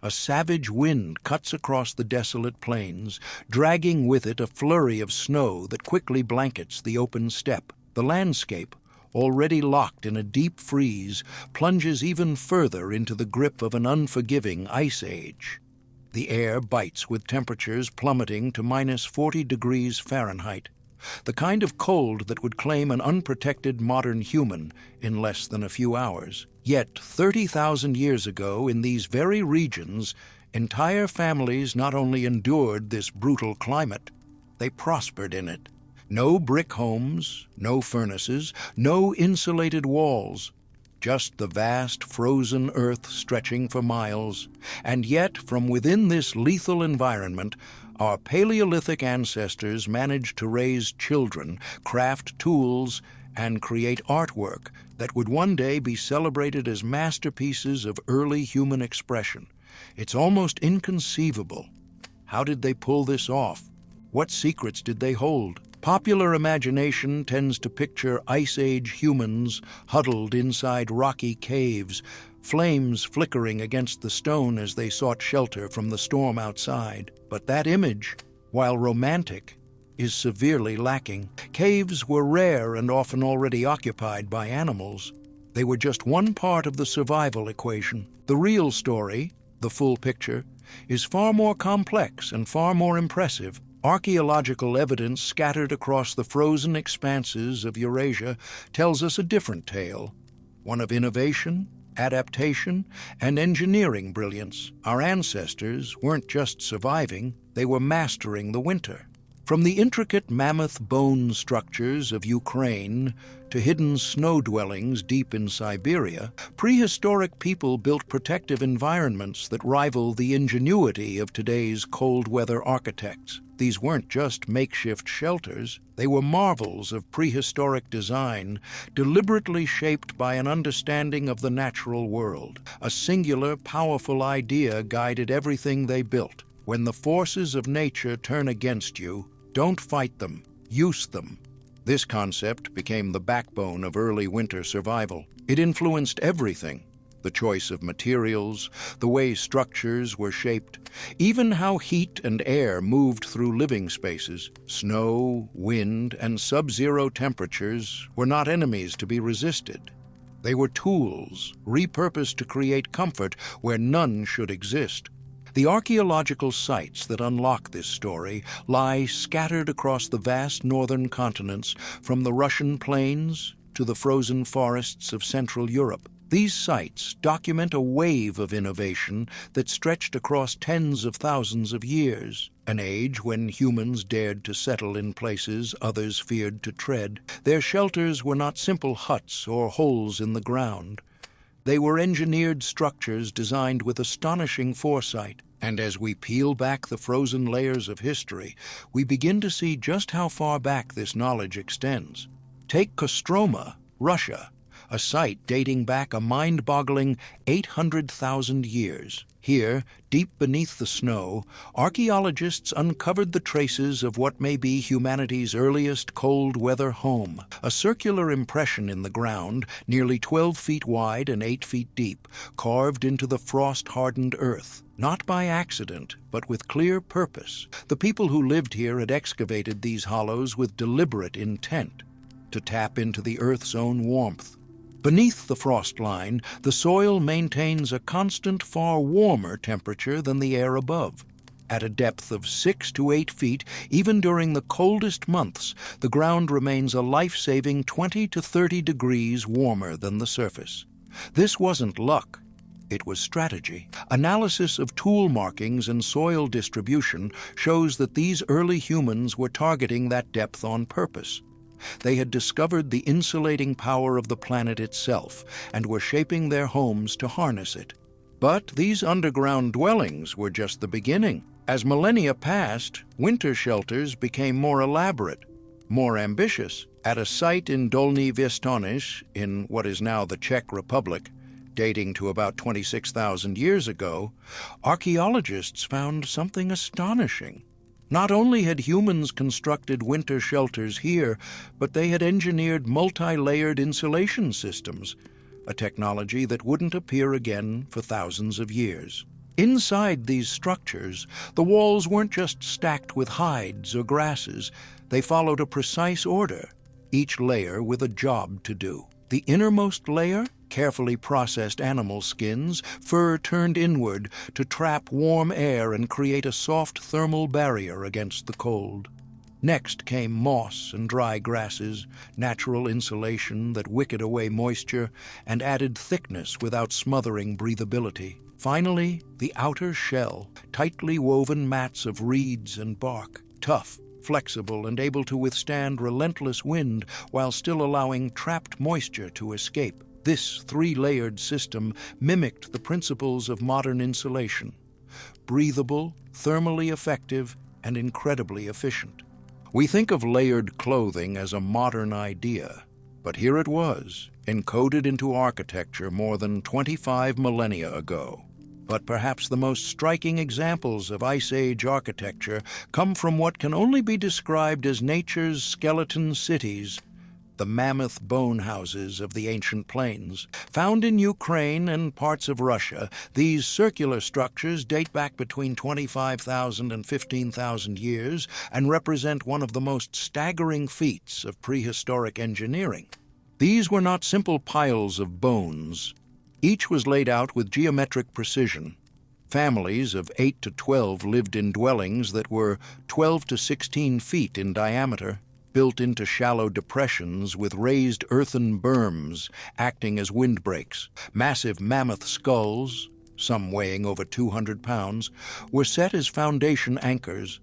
A savage wind cuts across the desolate plains, dragging with it a flurry of snow that quickly blankets the open steppe. The landscape, already locked in a deep freeze, plunges even further into the grip of an unforgiving ice age. The air bites with temperatures plummeting to -40 degrees Fahrenheit, the kind of cold that would claim an unprotected modern human in less than a few hours. Yet 30,000 years ago, in these very regions, entire families not only endured this brutal climate, they prospered in it. No brick homes, no furnaces, no insulated walls, just the vast frozen earth stretching for miles. And yet, from within this lethal environment, our Paleolithic ancestors managed to raise children, craft tools, and create artwork that would one day be celebrated as masterpieces of early human expression. It's almost inconceivable. How did they pull this off? What secrets did they hold? Popular imagination tends to picture Ice Age humans huddled inside rocky caves, flames flickering against the stone as they sought shelter from the storm outside. But that image, while romantic, is severely lacking. Caves were rare and often already occupied by animals. They were just one part of the survival equation. The real story, the full picture, is far more complex and far more impressive. Archaeological evidence scattered across the frozen expanses of Eurasia tells us a different tale, one of innovation, adaptation, and engineering brilliance. Our ancestors weren't just surviving, they were mastering the winter. From the intricate mammoth bone structures of Ukraine to hidden snow dwellings deep in Siberia, prehistoric people built protective environments that rival the ingenuity of today's cold-weather architects. These weren't just makeshift shelters, they were marvels of prehistoric design, deliberately shaped by an understanding of the natural world. A singular, powerful idea guided everything they built. When the forces of nature turn against you, don't fight them, use them. This concept became the backbone of early winter survival. It influenced everything: the choice of materials, the way structures were shaped, even how heat and air moved through living spaces. Snow, wind, and sub-zero temperatures were not enemies to be resisted. They were tools, repurposed to create comfort where none should exist. The archaeological sites that unlock this story lie scattered across the vast northern continents, from the Russian plains to the frozen forests of Central Europe. These sites document a wave of innovation that stretched across tens of thousands of years, an age when humans dared to settle in places others feared to tread. Their shelters were not simple huts or holes in the ground. They were engineered structures designed with astonishing foresight. And as we peel back the frozen layers of history, we begin to see just how far back this knowledge extends. Take Kostroma, Russia, a site dating back a mind-boggling 800,000 years. Here, deep beneath the snow, archaeologists uncovered the traces of what may be humanity's earliest cold-weather home. A circular impression in the ground, nearly 12 feet wide and 8 feet deep, carved into the frost-hardened earth. Not by accident, but with clear purpose. The people who lived here had excavated these hollows with deliberate intent, to tap into the earth's own warmth. Beneath the frost line, the soil maintains a constant, far warmer temperature than the air above. At a depth of 6 to 8 feet, even during the coldest months, the ground remains a life-saving 20 to 30 degrees warmer than the surface. This wasn't luck. It was strategy. Analysis of tool markings and soil distribution shows that these early humans were targeting that depth on purpose. They had discovered the insulating power of the planet itself and were shaping their homes to harness it. But these underground dwellings were just the beginning. As millennia passed, winter shelters became more elaborate, more ambitious. At a site in Dolní Věstonice, in what is now the Czech Republic, dating to about 26,000 years ago, archaeologists found something astonishing. Not only had humans constructed winter shelters here, but they had engineered multi-layered insulation systems, a technology that wouldn't appear again for thousands of years. Inside these structures, the walls weren't just stacked with hides or grasses. They followed a precise order, each layer with a job to do. The innermost layer, carefully processed animal skins, fur turned inward to trap warm air and create a soft thermal barrier against the cold. Next came moss and dry grasses, natural insulation that wicked away moisture and added thickness without smothering breathability. Finally, the outer shell, tightly woven mats of reeds and bark, tough, flexible, and able to withstand relentless wind while still allowing trapped moisture to escape. This three-layered system mimicked the principles of modern insulation: breathable, thermally effective, and incredibly efficient. We think of layered clothing as a modern idea, but here it was, encoded into architecture more than 25 millennia ago. But perhaps the most striking examples of Ice Age architecture come from what can only be described as nature's skeleton cities, the mammoth bone houses of the ancient plains. Found in Ukraine and parts of Russia, these circular structures date back between 25,000 and 15,000 years and represent one of the most staggering feats of prehistoric engineering. These were not simple piles of bones. Each was laid out with geometric precision. Families of 8 to 12 lived in dwellings that were 12 to 16 feet in diameter, built into shallow depressions with raised earthen berms acting as windbreaks. Massive mammoth skulls, some weighing over 200 pounds, were set as foundation anchors.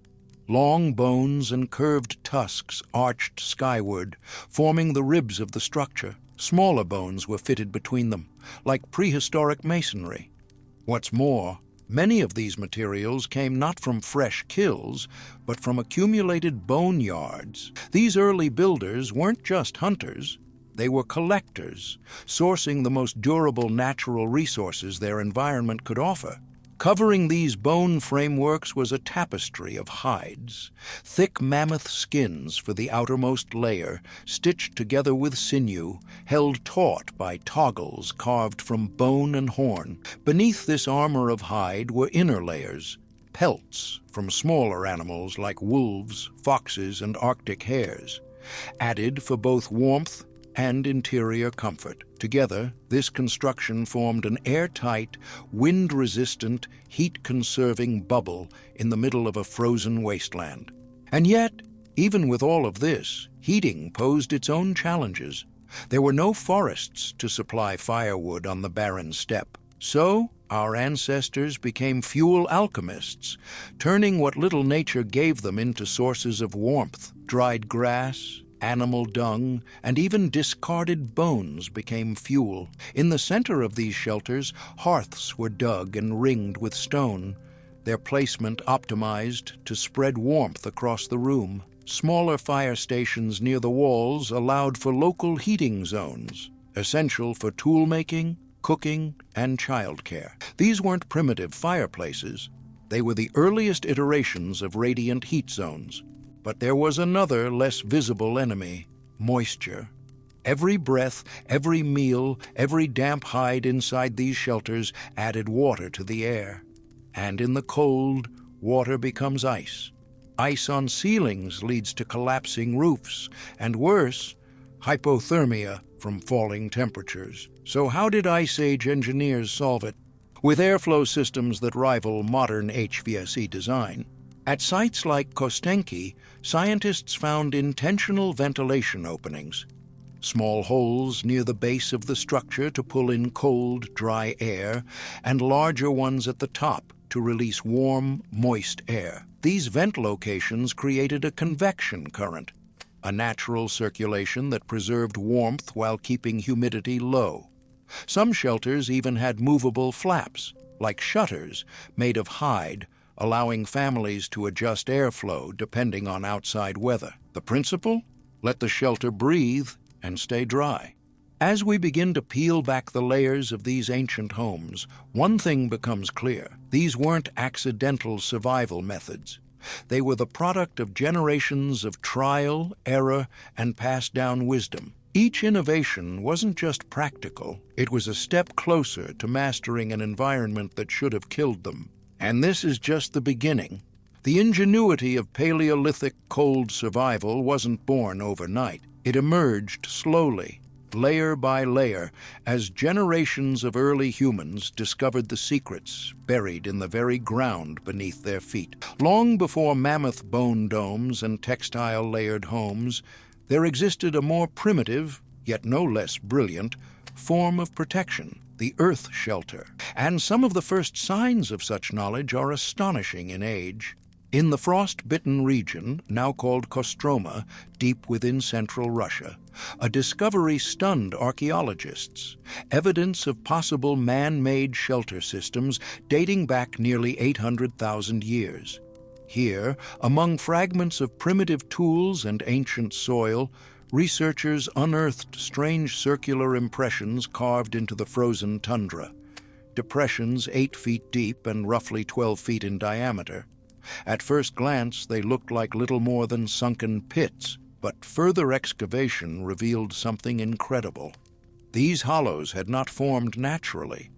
Long bones and curved tusks arched skyward, forming the ribs of the structure. Smaller bones were fitted between them, like prehistoric masonry. What's more, many of these materials came not from fresh kills, but from accumulated bone yards. These early builders weren't just hunters, they were collectors, sourcing the most durable natural resources their environment could offer. Covering these bone frameworks was a tapestry of hides, thick mammoth skins for the outermost layer, stitched together with sinew, held taut by toggles carved from bone and horn. Beneath this armor of hide were inner layers, pelts from smaller animals like wolves, foxes, and Arctic hares, added for both warmth and interior comfort. Together, this construction formed an airtight, wind-resistant, heat-conserving bubble in the middle of a frozen wasteland. And yet, even with all of this, heating posed its own challenges. There were no forests to supply firewood on the barren steppe. So, our ancestors became fuel alchemists, turning what little nature gave them into sources of warmth. Dried grass, animal dung, and even discarded bones became fuel. In the center of these shelters, hearths were dug and ringed with stone, their placement optimized to spread warmth across the room. Smaller fire stations near the walls allowed for local heating zones, essential for tool-making, cooking, and childcare. These weren't primitive fireplaces. They were the earliest iterations of radiant heat zones. But there was another, less visible enemy: moisture. Every breath, every meal, every damp hide inside these shelters added water to the air. And in the cold, water becomes ice. Ice on ceilings leads to collapsing roofs, and worse, hypothermia from falling temperatures. So how did Ice Age engineers solve it? With airflow systems that rival modern HVAC design. At sites like Kostenki, scientists found intentional ventilation openings, small holes near the base of the structure to pull in cold, dry air, and larger ones at the top to release warm, moist air. These vent locations created a convection current, a natural circulation that preserved warmth while keeping humidity low. Some shelters even had movable flaps, like shutters, made of hide, allowing families to adjust airflow depending on outside weather. The principle? Let the shelter breathe and stay dry. As we begin to peel back the layers of these ancient homes, one thing becomes clear. These weren't accidental survival methods. They were the product of generations of trial, error, and passed down wisdom. Each innovation wasn't just practical, it was a step closer to mastering an environment that should have killed them. And this is just the beginning. The ingenuity of Paleolithic cold survival wasn't born overnight. It emerged slowly, layer by layer, as generations of early humans discovered the secrets buried in the very ground beneath their feet. Long before mammoth bone domes and textile-layered homes, there existed a more primitive, yet no less brilliant, form of protection, the earth shelter. And some of the first signs of such knowledge are astonishing in age. In the frost-bitten region, now called Kostroma, deep within central Russia, a discovery stunned archaeologists, evidence of possible man-made shelter systems dating back nearly 800,000 years. Here, among fragments of primitive tools and ancient soil, researchers unearthed strange circular impressions carved into the frozen tundra, depressions 8 feet deep and roughly 12 feet in diameter. At first glance, they looked like little more than sunken pits, but further excavation revealed something incredible. These hollows had not formed naturally.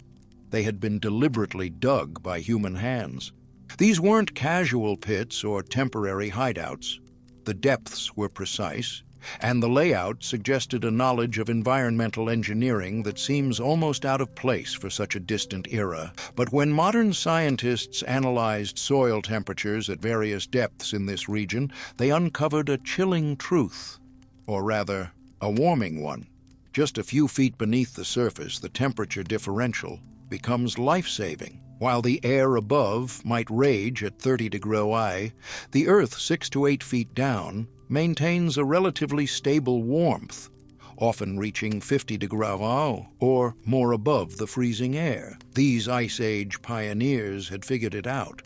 They had been deliberately dug by human hands. These weren't casual pits or temporary hideouts. The depths were precise, and the layout suggested a knowledge of environmental engineering that seems almost out of place for such a distant era. But when modern scientists analyzed soil temperatures at various depths in this region, they uncovered a chilling truth, or rather, a warming one. Just a few feet beneath the surface, the temperature differential becomes life-saving. While the air above might rage at 30 degrees, the Earth 6 to 8 feet down maintains a relatively stable warmth, often reaching 50 degrees or more above the freezing air. These Ice Age pioneers had figured it out.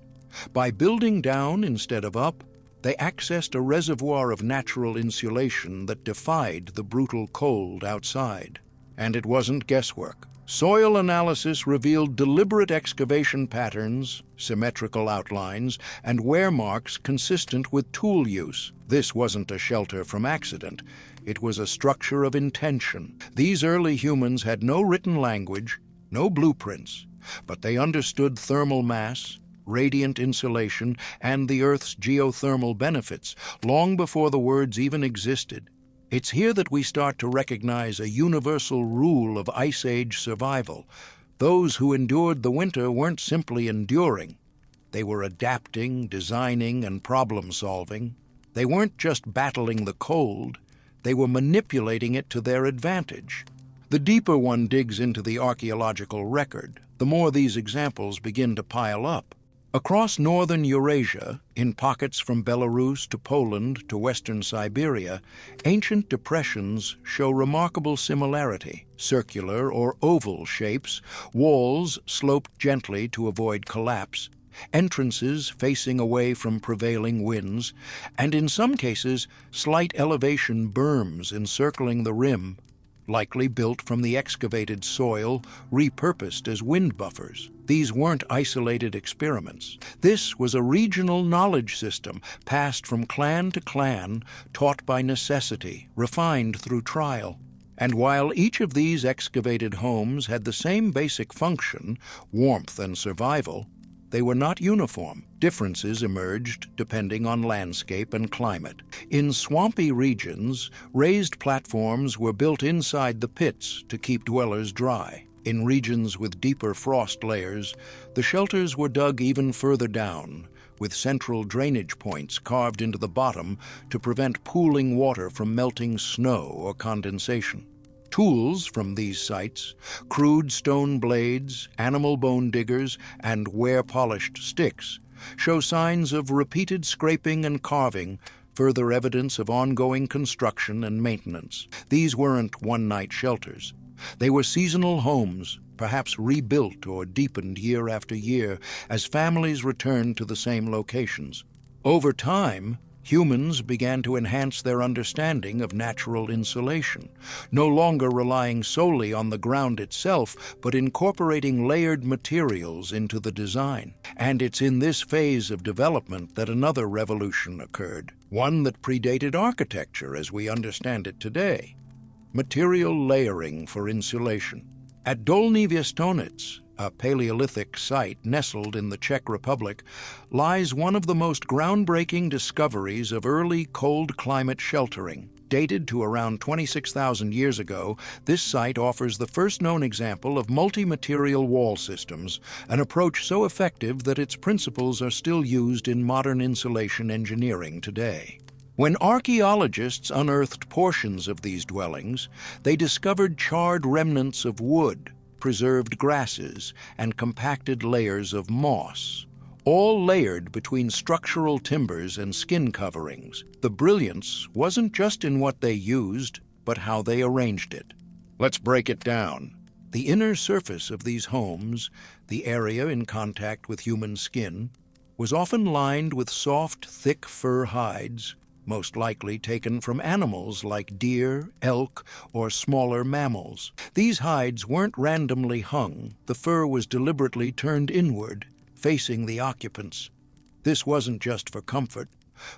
By building down instead of up, they accessed a reservoir of natural insulation that defied the brutal cold outside. And it wasn't guesswork. Soil analysis revealed deliberate excavation patterns, symmetrical outlines, and wear marks consistent with tool use. This wasn't a shelter from accident. It was a structure of intention. These early humans had no written language, no blueprints, but they understood thermal mass, radiant insulation, and the Earth's geothermal benefits long before the words even existed. It's here that we start to recognize a universal rule of Ice Age survival. Those who endured the winter weren't simply enduring. They were adapting, designing, and problem-solving. They weren't just battling the cold. They were manipulating it to their advantage. The deeper one digs into the archaeological record, the more these examples begin to pile up. Across northern Eurasia, in pockets from Belarus to Poland to western Siberia, ancient depressions show remarkable similarity. Circular or oval shapes, walls sloped gently to avoid collapse, entrances facing away from prevailing winds, and in some cases, slight elevation berms encircling the rim, likely built from the excavated soil, repurposed as wind buffers. These weren't isolated experiments. This was a regional knowledge system, passed from clan to clan, taught by necessity, refined through trial. And while each of these excavated homes had the same basic function, warmth and survival, they were not uniform. Differences emerged depending on landscape and climate. In swampy regions, raised platforms were built inside the pits to keep dwellers dry. In regions with deeper frost layers, the shelters were dug even further down, with central drainage points carved into the bottom to prevent pooling water from melting snow or condensation. Tools from these sites, crude stone blades, animal bone diggers, and wear-polished sticks, show signs of repeated scraping and carving, further evidence of ongoing construction and maintenance. These weren't one-night shelters. They were seasonal homes, perhaps rebuilt or deepened year after year as families returned to the same locations. Over time, humans began to enhance their understanding of natural insulation, no longer relying solely on the ground itself, but incorporating layered materials into the design. And it's in this phase of development that another revolution occurred, one that predated architecture as we understand it today. material layering for insulation. At Dolní Věstonice, a Paleolithic site nestled in the Czech Republic, lies one of the most groundbreaking discoveries of early cold climate sheltering. Dated to around 26,000 years ago, this site offers the first known example of multi-material wall systems, an approach so effective that its principles are still used in modern insulation engineering today. When archaeologists unearthed portions of these dwellings, they discovered charred remnants of wood, preserved grasses, and compacted layers of moss, all layered between structural timbers and skin coverings. The brilliance wasn't just in what they used, but how they arranged it. Let's break it down. The inner surface of these homes, the area in contact with human skin, was often lined with soft, thick fur hides, most likely taken from animals like deer, elk, or smaller mammals. These hides weren't randomly hung. The fur was deliberately turned inward, facing the occupants. This wasn't just for comfort.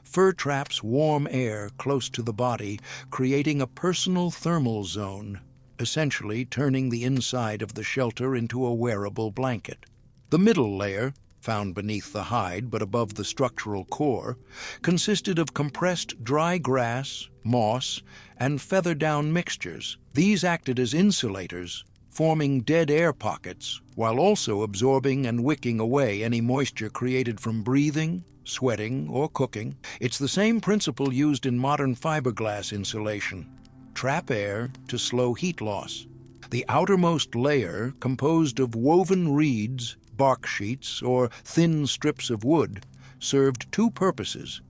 Fur traps warm air close to the body, creating a personal thermal zone, essentially turning the inside of the shelter into a wearable blanket. The middle layer, found beneath the hide but above the structural core, consisted of compressed dry grass, moss, and feather-down mixtures. These acted as insulators, forming dead air pockets, while also absorbing and wicking away any moisture created from breathing, sweating, or cooking. It's the same principle used in modern fiberglass insulation. Trap air to slow heat loss. The outermost layer, composed of woven reeds, bark sheets, or thin strips of wood, served two purposes: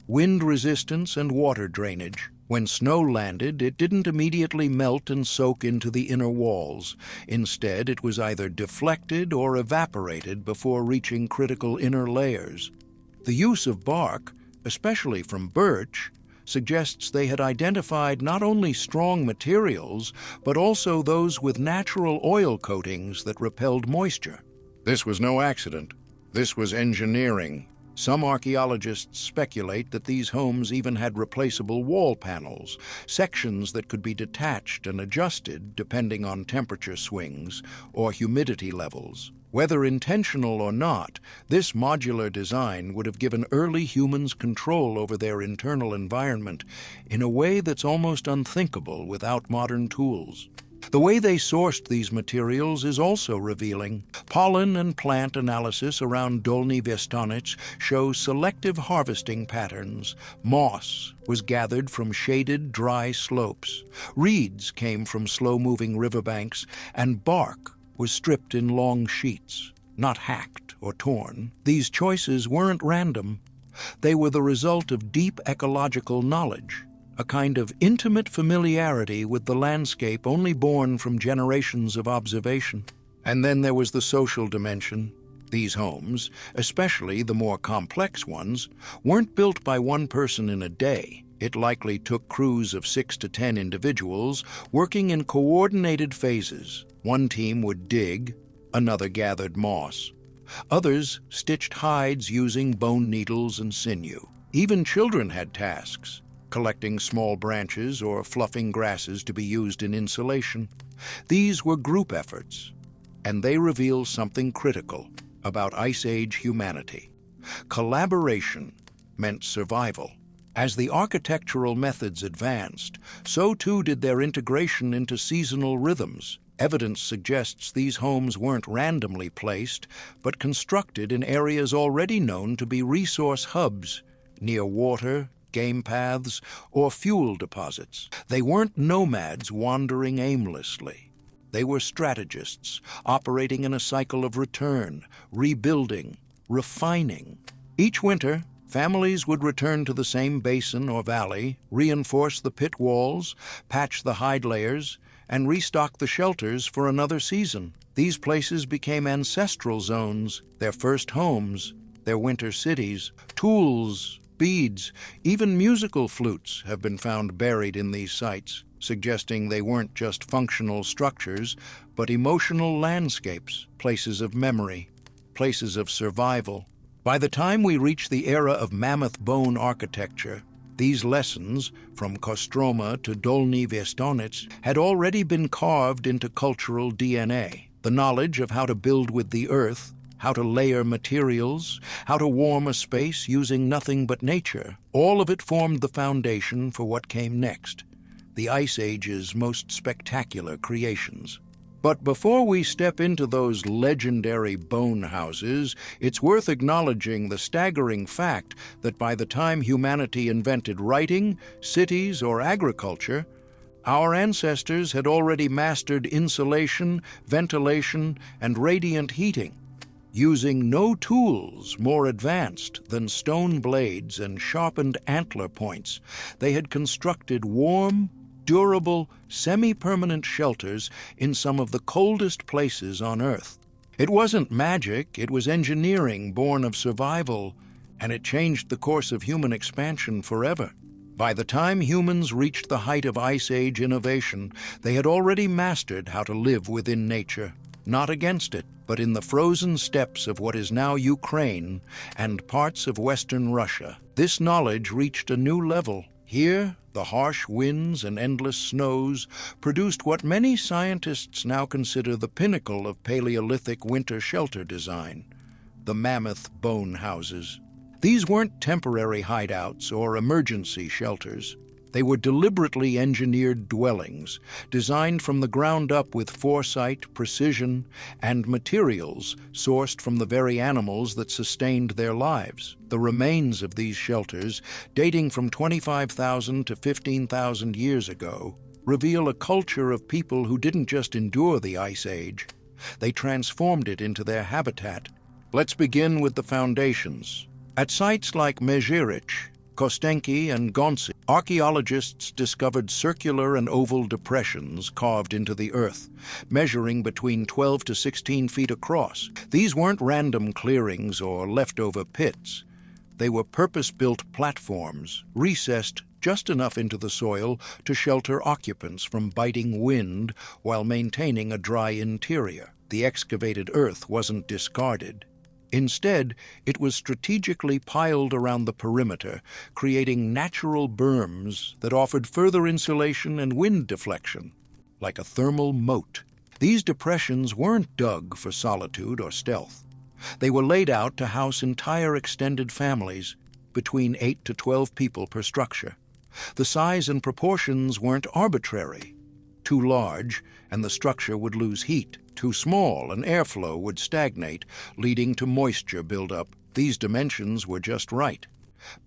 wind resistance and water drainage. When snow landed, it didn't immediately melt and soak into the inner walls. Instead, it was either deflected or evaporated before reaching critical inner layers. The use of bark, especially from birch, suggests they had identified not only strong materials, but also those with natural oil coatings that repelled moisture. This was no accident. This was engineering. Some archaeologists speculate that these homes even had replaceable wall panels, sections that could be detached and adjusted depending on temperature swings or humidity levels. Whether intentional or not, this modular design would have given early humans control over their internal environment in a way that's almost unthinkable without modern tools. The way they sourced these materials is also revealing. Pollen and plant analysis around Dolní Věstonice show selective harvesting patterns. Moss was gathered from shaded, dry slopes. Reeds came from slow-moving riverbanks, and bark was stripped in long sheets, not hacked or torn. These choices weren't random. They were the result of deep ecological knowledge, a kind of intimate familiarity with the landscape only born from generations of observation. And then there was the social dimension. These homes, especially the more complex ones, weren't built by one person in a day. It likely took crews of 6 to 10 individuals working in coordinated phases. One team would dig, another gathered moss. Others stitched hides using bone needles and sinew. Even children had tasks, collecting small branches or fluffing grasses to be used in insulation. These were group efforts, and they reveal something critical about Ice Age humanity. Collaboration meant survival. As the architectural methods advanced, so too did their integration into seasonal rhythms. Evidence suggests these homes weren't randomly placed, but constructed in areas already known to be resource hubs, near water, game paths, or fuel deposits. They weren't nomads wandering aimlessly. They were strategists, operating in a cycle of return, rebuilding, refining. Each winter, families would return to the same basin or valley, reinforce the pit walls, patch the hide layers, and restock the shelters for another season. These places became ancestral zones, their first homes, their winter cities. Tools, beads, even musical flutes have been found buried in these sites, suggesting they weren't just functional structures, but emotional landscapes, places of memory, places of survival. By the time we reach the era of mammoth bone architecture, These lessons, from Kostroma to Dolny Vestonets, had already been carved into cultural DNA. The knowledge of how to build with the earth, how to layer materials, how to warm a space using nothing but nature, all of it formed the foundation for what came next, the Ice Age's most spectacular creations. But before we step into those legendary bone houses, it's worth acknowledging the staggering fact that by the time humanity invented writing, cities, or agriculture, our ancestors had already mastered insulation, ventilation, and radiant heating. Using no tools more advanced than stone blades and sharpened antler points, they had constructed warm, durable, semi-permanent shelters in some of the coldest places on Earth. It wasn't magic, it was engineering born of survival, and it changed the course of human expansion forever. By the time humans reached the height of Ice Age innovation, they had already mastered how to live within nature, not against it, but in the frozen steppes of what is now Ukraine and parts of Western Russia. This knowledge reached a new level. Here, the harsh winds and endless snows produced what many scientists now consider the pinnacle of Paleolithic winter shelter design, the mammoth bone houses. These weren't temporary hideouts or emergency shelters. They were deliberately engineered dwellings, designed from the ground up with foresight, precision, and materials sourced from the very animals that sustained their lives. The remains of these shelters, dating from 25,000 to 15,000 years ago, reveal a culture of people who didn't just endure the Ice Age, they transformed it into their habitat. Let's begin with the foundations. At sites like Mezhirich, Kostenki, and Gonsi, archaeologists discovered circular and oval depressions carved into the earth, measuring between 12 to 16 feet across. These weren't random clearings or leftover pits. They were purpose-built platforms, recessed just enough into the soil to shelter occupants from biting wind while maintaining a dry interior. The excavated earth wasn't discarded. Instead, it was strategically piled around the perimeter, creating natural berms that offered further insulation and wind deflection, like a thermal moat. These depressions weren't dug for solitude or stealth. They were laid out to house entire extended families, between 8 to 12 people per structure. The size and proportions weren't arbitrary. Too large, and the structure would lose heat. Too small, and airflow would stagnate, leading to moisture buildup. These dimensions were just right,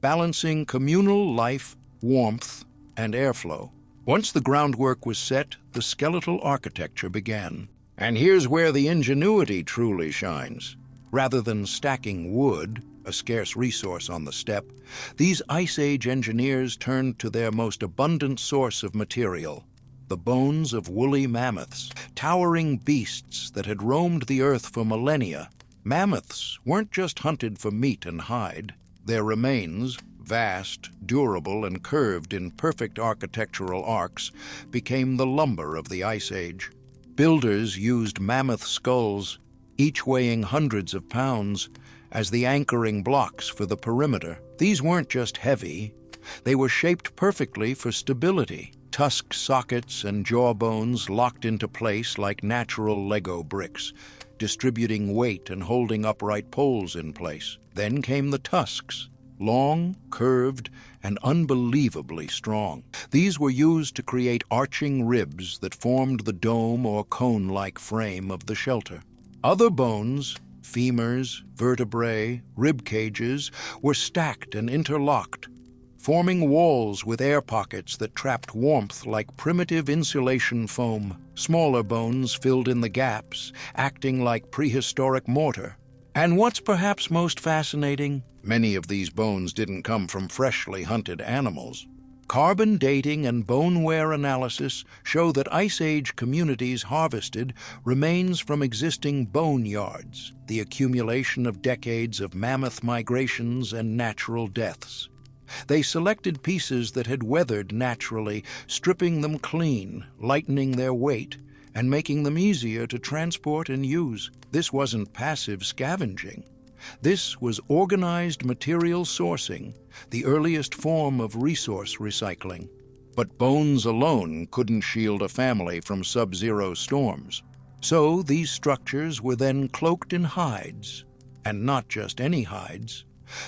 balancing communal life, warmth, and airflow. Once the groundwork was set, the skeletal architecture began. And here's where the ingenuity truly shines. Rather than stacking wood, a scarce resource on the steppe, these Ice Age engineers turned to their most abundant source of material, the bones of woolly mammoths, towering beasts that had roamed the earth for millennia. Mammoths weren't just hunted for meat and hide. Their remains, vast, durable, and curved in perfect architectural arcs, became the lumber of the Ice Age. Builders used mammoth skulls, each weighing hundreds of pounds, as the anchoring blocks for the perimeter. These weren't just heavy, they were shaped perfectly for stability. Tusk sockets and jawbones locked into place like natural Lego bricks, distributing weight and holding upright poles in place. Then came the tusks, long, curved, and unbelievably strong. These were used to create arching ribs that formed the dome or cone-like frame of the shelter. Other bones, femurs, vertebrae, rib cages, were stacked and interlocked, forming walls with air pockets that trapped warmth like primitive insulation foam. Smaller bones filled in the gaps, acting like prehistoric mortar. And what's perhaps most fascinating, many of these bones didn't come from freshly hunted animals. Carbon dating and bone wear analysis show that Ice Age communities harvested remains from existing bone yards, the accumulation of decades of mammoth migrations and natural deaths. They selected pieces that had weathered naturally, stripping them clean, lightening their weight, and making them easier to transport and use. This wasn't passive scavenging. This was organized material sourcing, the earliest form of resource recycling. But bones alone couldn't shield a family from sub-zero storms. So these structures were then cloaked in hides, and not just any hides.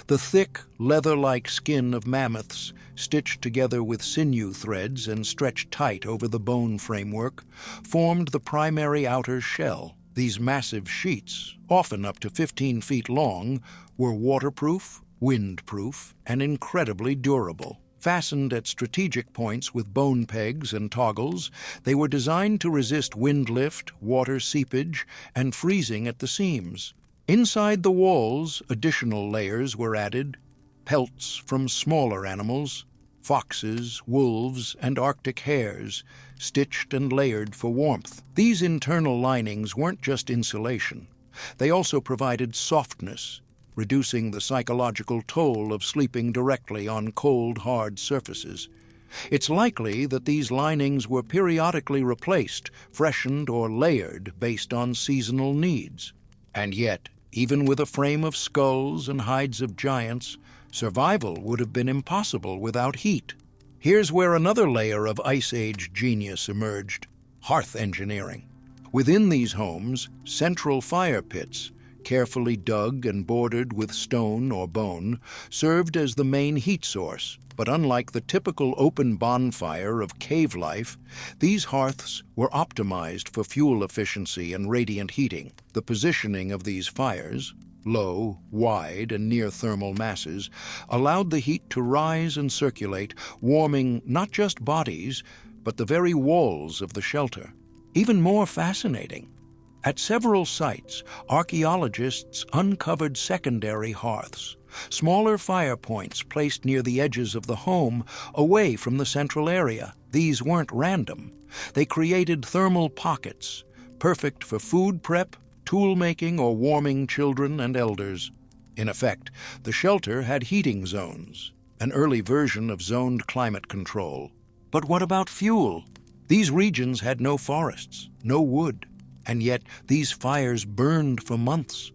The thick, leather-like skin of mammoths, stitched together with sinew threads and stretched tight over the bone framework, formed the primary outer shell. These massive sheets, often up to 15 feet long, were waterproof, windproof, and incredibly durable. Fastened at strategic points with bone pegs and toggles, they were designed to resist wind lift, water seepage, and freezing at the seams. Inside the walls, additional layers were added: pelts from smaller animals, foxes, wolves, and Arctic hares, stitched and layered for warmth. These internal linings weren't just insulation. They also provided softness, reducing the psychological toll of sleeping directly on cold, hard surfaces. It's likely that these linings were periodically replaced, freshened, or layered based on seasonal needs. And yet, even with a frame of skulls and hides of giants, survival would have been impossible without heat. Here's where another layer of Ice Age genius emerged: hearth engineering. Within these homes, central fire pits, carefully dug and bordered with stone or bone, served as the main heat source. But unlike the typical open bonfire of cave life, these hearths were optimized for fuel efficiency and radiant heating. The positioning of these fires, low, wide, and near thermal masses, allowed the heat to rise and circulate, warming not just bodies, but the very walls of the shelter. Even more fascinating, at several sites, archaeologists uncovered secondary hearths, smaller fire points placed near the edges of the home, away from the central area. These weren't random. They created thermal pockets, perfect for food prep, tool-making, or warming children and elders. In effect, the shelter had heating zones, an early version of zoned climate control. But what about fuel? These regions had no forests, no wood, and yet these fires burned for months.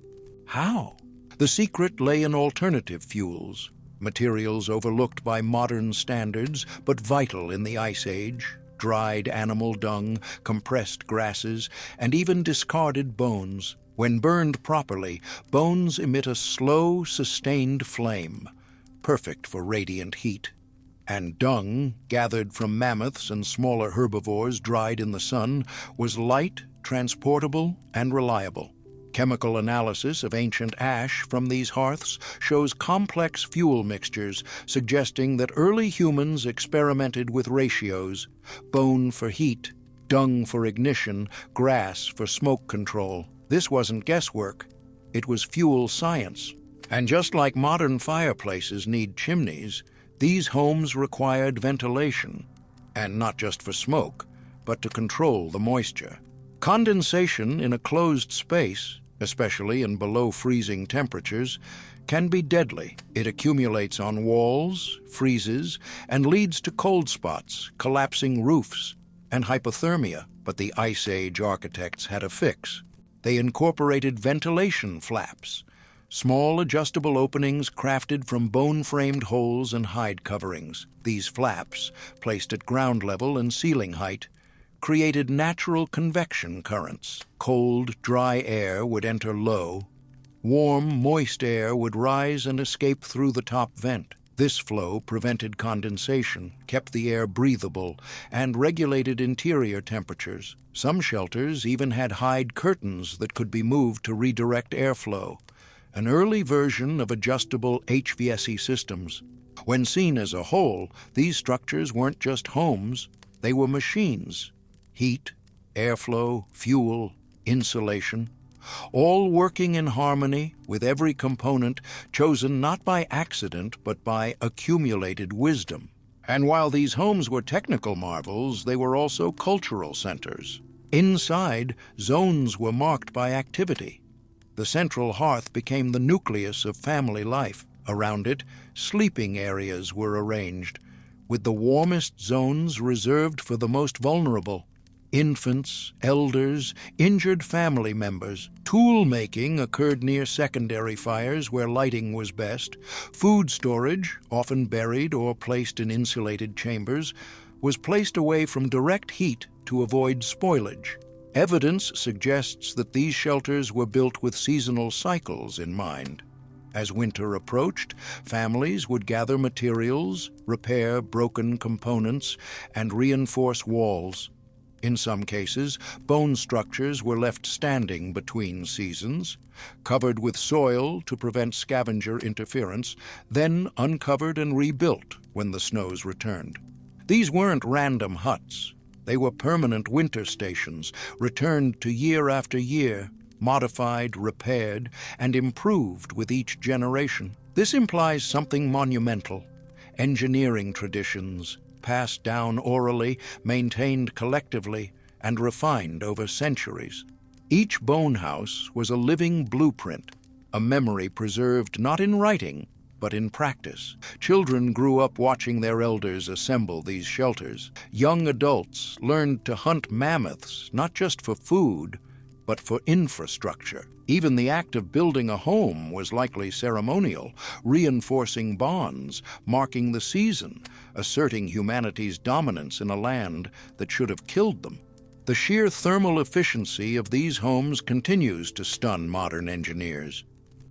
How? The secret lay in alternative fuels, materials overlooked by modern standards but vital in the Ice Age: dried animal dung, compressed grasses, and even discarded bones. When burned properly, bones emit a slow, sustained flame, perfect for radiant heat. And dung, gathered from mammoths and smaller herbivores dried in the sun, was light, transportable, and reliable. Chemical analysis of ancient ash from these hearths shows complex fuel mixtures, suggesting that early humans experimented with ratios: bone for heat, dung for ignition, grass for smoke control. This wasn't guesswork. It was fuel science. And just like modern fireplaces need chimneys, these homes required ventilation, and not just for smoke, but to control the moisture. Condensation in a closed space, especially in below-freezing temperatures, can be deadly. It accumulates on walls, freezes, and leads to cold spots, collapsing roofs, and hypothermia. But the Ice Age architects had a fix. They incorporated ventilation flaps, small adjustable openings crafted from bone-framed holes and hide coverings. These flaps, placed at ground level and ceiling height, created natural convection currents. Cold, dry air would enter low. Warm, moist air would rise and escape through the top vent. This flow prevented condensation, kept the air breathable, and regulated interior temperatures. Some shelters even had hide curtains that could be moved to redirect airflow, an early version of adjustable HVAC systems. When seen as a whole, these structures weren't just homes, they were machines. Heat, airflow, fuel, insulation, all working in harmony, with every component chosen not by accident but by accumulated wisdom. And while these homes were technical marvels, they were also cultural centers. Inside, zones were marked by activity. The central hearth became the nucleus of family life. Around it, sleeping areas were arranged, with the warmest zones reserved for the most vulnerable. Infants, elders, injured family members. Tool making occurred near secondary fires where lighting was best. Food storage, often buried or placed in insulated chambers, was placed away from direct heat to avoid spoilage. Evidence suggests that these shelters were built with seasonal cycles in mind. As winter approached, families would gather materials, repair broken components, and reinforce walls. In some cases, bone structures were left standing between seasons, covered with soil to prevent scavenger interference, then uncovered and rebuilt when the snows returned. These weren't random huts. They were permanent winter stations, returned to year after year, modified, repaired, and improved with each generation. This implies something monumental: engineering traditions, passed down orally, maintained collectively, and refined over centuries. Each bone house was a living blueprint, a memory preserved not in writing, but in practice. Children grew up watching their elders assemble these shelters. Young adults learned to hunt mammoths, not just for food, but for infrastructure. Even the act of building a home was likely ceremonial, reinforcing bonds, marking the season, asserting humanity's dominance in a land that should have killed them. The sheer thermal efficiency of these homes continues to stun modern engineers.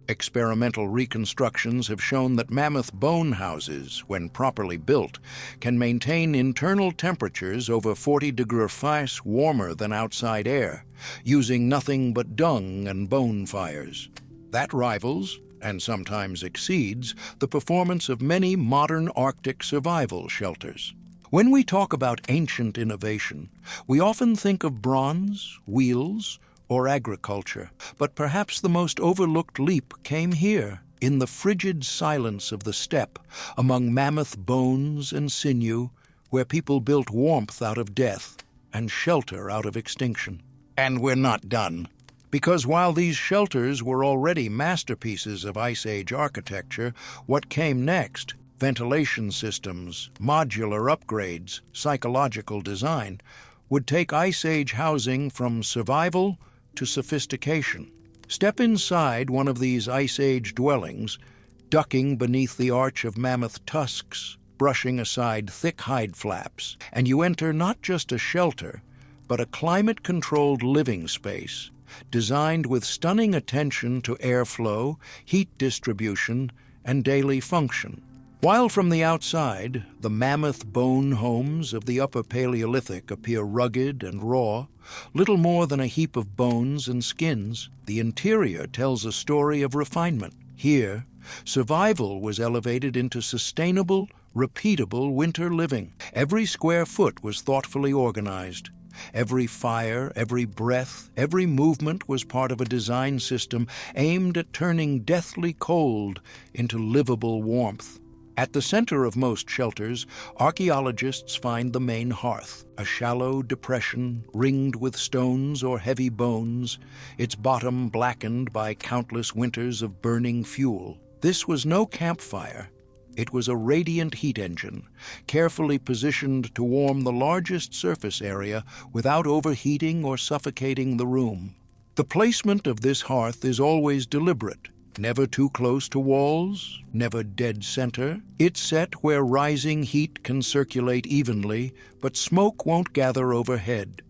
Experimental reconstructions have shown that mammoth bone houses, when properly built, can maintain internal temperatures over 40 degrees Celsius warmer than outside air, using nothing but dung and bone fires. That rivals, and sometimes exceeds, the performance of many modern Arctic survival shelters. When we talk about ancient innovation, we often think of bronze, wheels, or agriculture, but perhaps the most overlooked leap came here, in the frigid silence of the steppe, among mammoth bones and sinew, where people built warmth out of death and shelter out of extinction. And we're not done, because while these shelters were already masterpieces of Ice Age architecture, what came next, ventilation systems, modular upgrades, psychological design, would take Ice Age housing from survival to sophistication. Step inside one of these Ice Age dwellings, ducking beneath the arch of mammoth tusks, brushing aside thick hide flaps, and you enter not just a shelter, but a climate-controlled living space, designed with stunning attention to airflow, heat distribution, and daily function. While from the outside, the mammoth bone homes of the Upper Paleolithic appear rugged and raw, little more than a heap of bones and skins, the interior tells a story of refinement. Here, survival was elevated into sustainable, repeatable winter living. Every square foot was thoughtfully organized. Every fire, every breath, every movement was part of a design system aimed at turning deathly cold into livable warmth. At the center of most shelters, archaeologists find the main hearth, a shallow depression ringed with stones or heavy bones, its bottom blackened by countless winters of burning fuel. This was no campfire. It was a radiant heat engine, carefully positioned to warm the largest surface area without overheating or suffocating the room. The placement of this hearth is always deliberate. Never too close to walls, never dead center. It's set where rising heat can circulate evenly, but smoke won't gather overhead.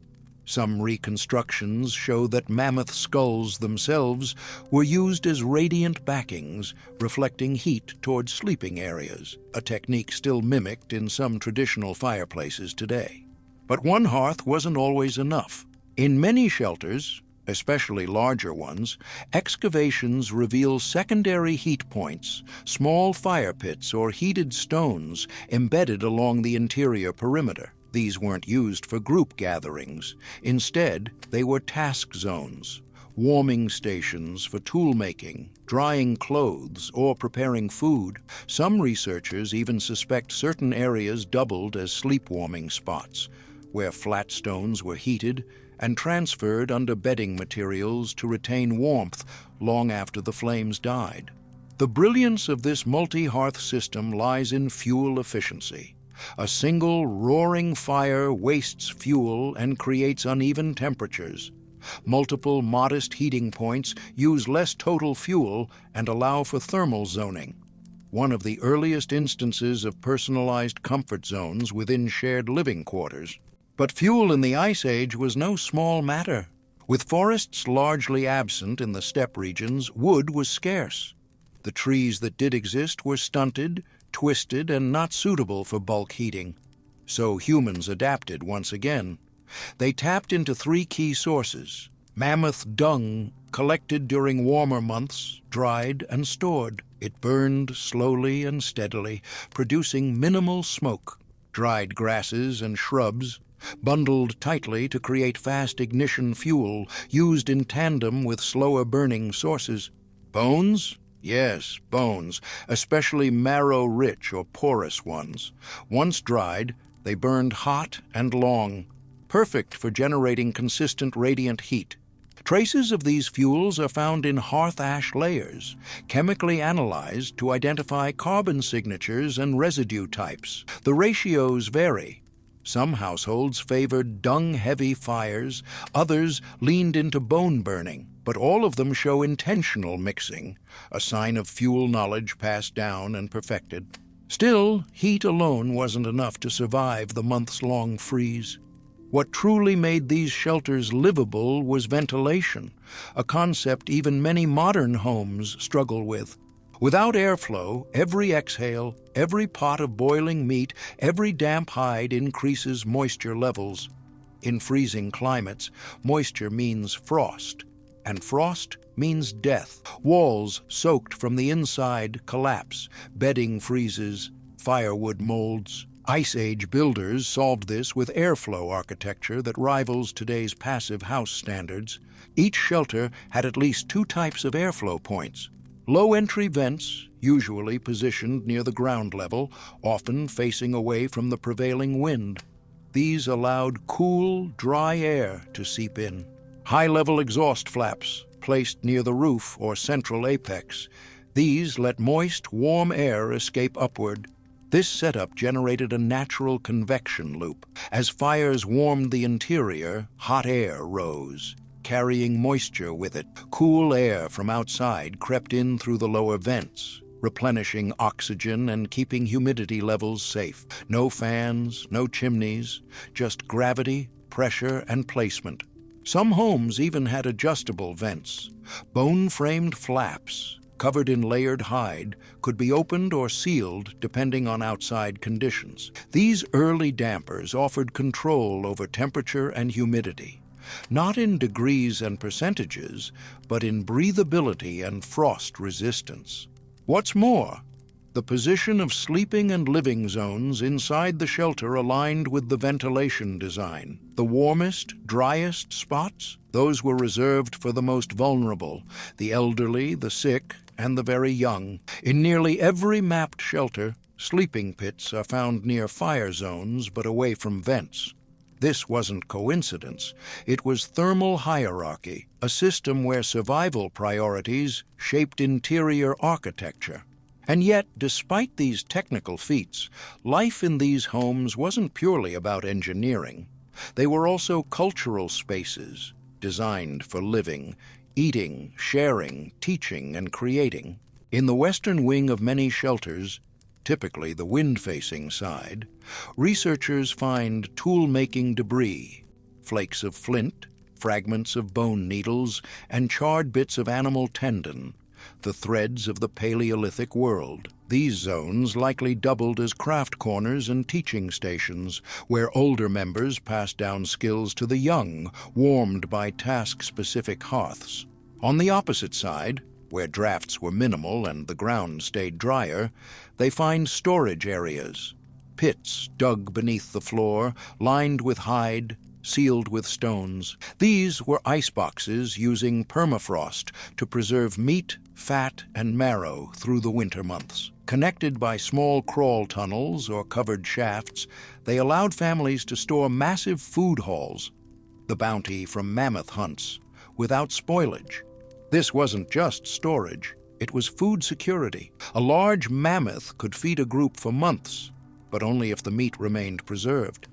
Some reconstructions show that mammoth skulls themselves were used as radiant backings, reflecting heat toward sleeping areas, a technique still mimicked in some traditional fireplaces today. But one hearth wasn't always enough. In many shelters, especially larger ones, excavations reveal secondary heat points, small fire pits or heated stones embedded along the interior perimeter. These weren't used for group gatherings. Instead, they were task zones, warming stations for tool making, drying clothes, or preparing food. Some researchers even suspect certain areas doubled as sleep-warming spots, where flat stones were heated and transferred under bedding materials to retain warmth long after the flames died. The brilliance of this multi-hearth system lies in fuel efficiency. A single roaring fire wastes fuel and creates uneven temperatures. Multiple modest heating points use less total fuel and allow for thermal zoning, one of the earliest instances of personalized comfort zones within shared living quarters. But fuel in the Ice Age was no small matter. With forests largely absent in the steppe regions, wood was scarce. The trees that did exist were stunted, twisted, and not suitable for bulk heating. So humans adapted once again. They tapped into three key sources: mammoth dung, collected during warmer months, dried and stored. It burned slowly and steadily, producing minimal smoke. Dried grasses and shrubs, bundled tightly to create fast ignition fuel, used in tandem with slower burning sources. Bones? Yes, bones, especially marrow-rich or porous ones. Once dried, they burned hot and long, perfect for generating consistent radiant heat. Traces of these fuels are found in hearth ash layers, chemically analyzed to identify carbon signatures and residue types. The ratios vary. Some households favored dung-heavy fires, others leaned into bone burning, but all of them show intentional mixing, a sign of fuel knowledge passed down and perfected. Still, heat alone wasn't enough to survive the months-long freeze. What truly made these shelters livable was ventilation, a concept even many modern homes struggle with. Without airflow, every exhale, every pot of boiling meat, every damp hide increases moisture levels. In freezing climates, moisture means frost, and frost means death. Walls soaked from the inside collapse, bedding freezes, firewood molds. Ice Age builders solved this with airflow architecture that rivals today's passive house standards. Each shelter had at least two types of airflow points. Low-entry vents, usually positioned near the ground level, often facing away from the prevailing wind. These allowed cool, dry air to seep in. High-level exhaust flaps, placed near the roof or central apex. These let moist, warm air escape upward. This setup generated a natural convection loop. As fires warmed the interior, hot air rose, carrying moisture with it. Cool air from outside crept in through the lower vents, replenishing oxygen and keeping humidity levels safe. No fans, no chimneys, just gravity, pressure, and placement. Some homes even had adjustable vents. Bone-framed flaps, covered in layered hide, could be opened or sealed depending on outside conditions. These early dampers offered control over temperature and humidity, not in degrees and percentages, but in breathability and frost resistance. What's more, the position of sleeping and living zones inside the shelter aligned with the ventilation design. The warmest, driest spots, those were reserved for the most vulnerable, the elderly, the sick, and the very young. In nearly every mapped shelter, sleeping pits are found near fire zones but away from vents. This wasn't coincidence. It was thermal hierarchy, a system where survival priorities shaped interior architecture. And yet, despite these technical feats, life in these homes wasn't purely about engineering. They were also cultural spaces, designed for living, eating, sharing, teaching, and creating. In the western wing of many shelters, typically the wind-facing side, researchers find tool-making debris, flakes of flint, fragments of bone needles, and charred bits of animal tendon, the threads of the Paleolithic world. These zones likely doubled as craft corners and teaching stations, where older members passed down skills to the young, warmed by task-specific hearths. On the opposite side, where drafts were minimal and the ground stayed drier, they find storage areas, pits dug beneath the floor, lined with hide, sealed with stones. These were iceboxes using permafrost to preserve meat, fat, and marrow through the winter months. Connected by small crawl tunnels or covered shafts, they allowed families to store massive food hauls, the bounty from mammoth hunts, without spoilage. This wasn't just storage, it was food security. A large mammoth could feed a group for months. but only if the meat remained preserved.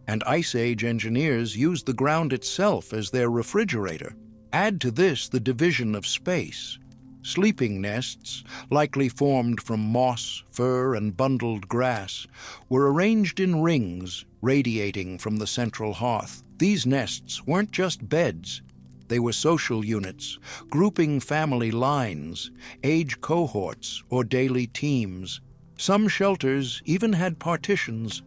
And Ice Age engineers used the ground itself as their refrigerator. Add to this the division of space. Sleeping nests, likely formed from moss, fur, and bundled grass, were arranged in rings radiating from the central hearth. These nests weren't just beds. They were social units, grouping family lines, age cohorts, or daily teams. Some shelters even had partitions,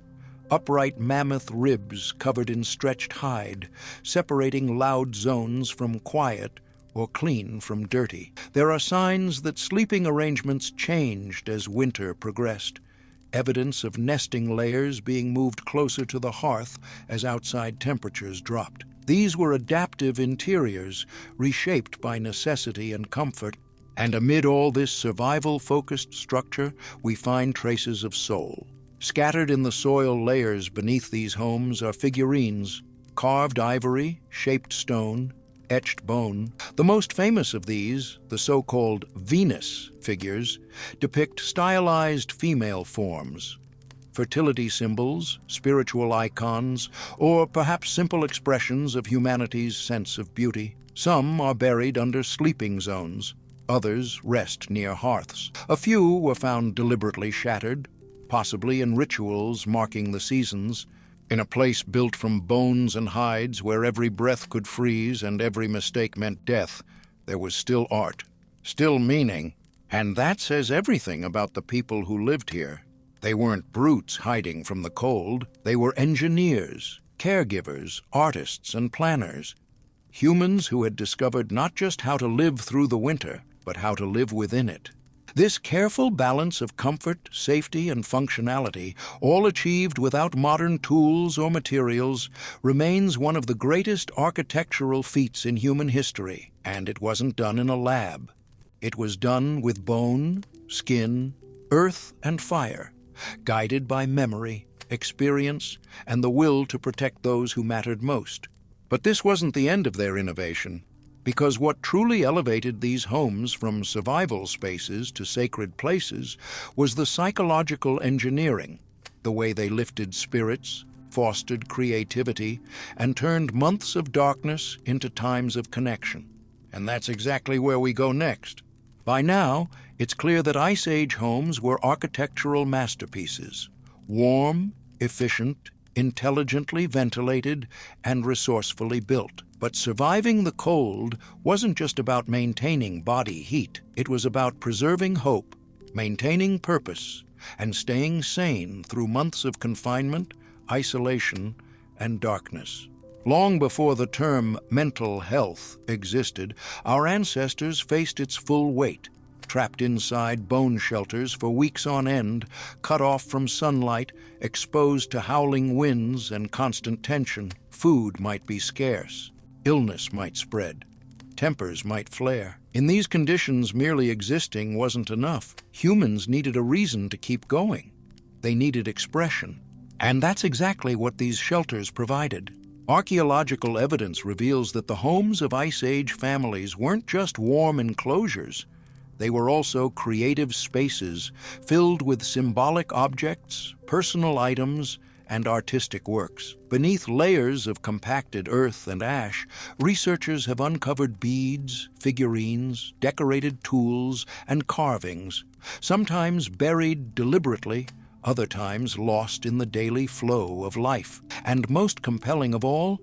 upright mammoth ribs covered in stretched hide, separating loud zones from quiet or clean from dirty. There are signs that sleeping arrangements changed as winter progressed, evidence of nesting layers being moved closer to the hearth as outside temperatures dropped. These were adaptive interiors, reshaped by necessity and comfort. And amid all this survival-focused structure, we find traces of soul. Scattered in the soil layers beneath these homes are figurines, carved ivory, shaped stone, etched bone. The most famous of these, the so-called Venus figures, depict stylized female forms, fertility symbols, spiritual icons, or perhaps simple expressions of humanity's sense of beauty. Some are buried under sleeping zones. Others rest near hearths. A few were found deliberately shattered, possibly in rituals marking the seasons. In a place built from bones and hides where every breath could freeze and every mistake meant death, there was still art, still meaning, and that says everything about the people who lived here. They weren't brutes hiding from the cold. They were engineers, caregivers, artists, and planners. Humans who had discovered not just how to live through the winter, but how to live within it. This careful balance of comfort, safety, and functionality, all achieved without modern tools or materials, remains one of the greatest architectural feats in human history. And it wasn't done in a lab. It was done with bone, skin, earth, and fire, guided by memory, experience, and the will to protect those who mattered most. But this wasn't the end of their innovation. Because what truly elevated these homes from survival spaces to sacred places was the psychological engineering, the way they lifted spirits, fostered creativity, and turned months of darkness into times of connection. And that's exactly where we go next. By now, it's clear that Ice Age homes were architectural masterpieces, warm, efficient, intelligently ventilated, and resourcefully built. But surviving the cold wasn't just about maintaining body heat. It was about preserving hope, maintaining purpose, and staying sane through months of confinement, isolation, and darkness. Long before the term mental health existed, our ancestors faced its full weight, trapped inside bone shelters for weeks on end, cut off from sunlight, exposed to howling winds and constant tension. Food might be scarce. Illness might spread. Tempers might flare. In these conditions, merely existing wasn't enough. Humans needed a reason to keep going. They needed expression. And that's exactly what these shelters provided. Archaeological evidence reveals that the homes of Ice Age families weren't just warm enclosures. They were also creative spaces filled with symbolic objects, personal items, and artistic works. Beneath layers of compacted earth and ash, researchers have uncovered beads, figurines, decorated tools, and carvings, sometimes buried deliberately, other times lost in the daily flow of life. And most compelling of all,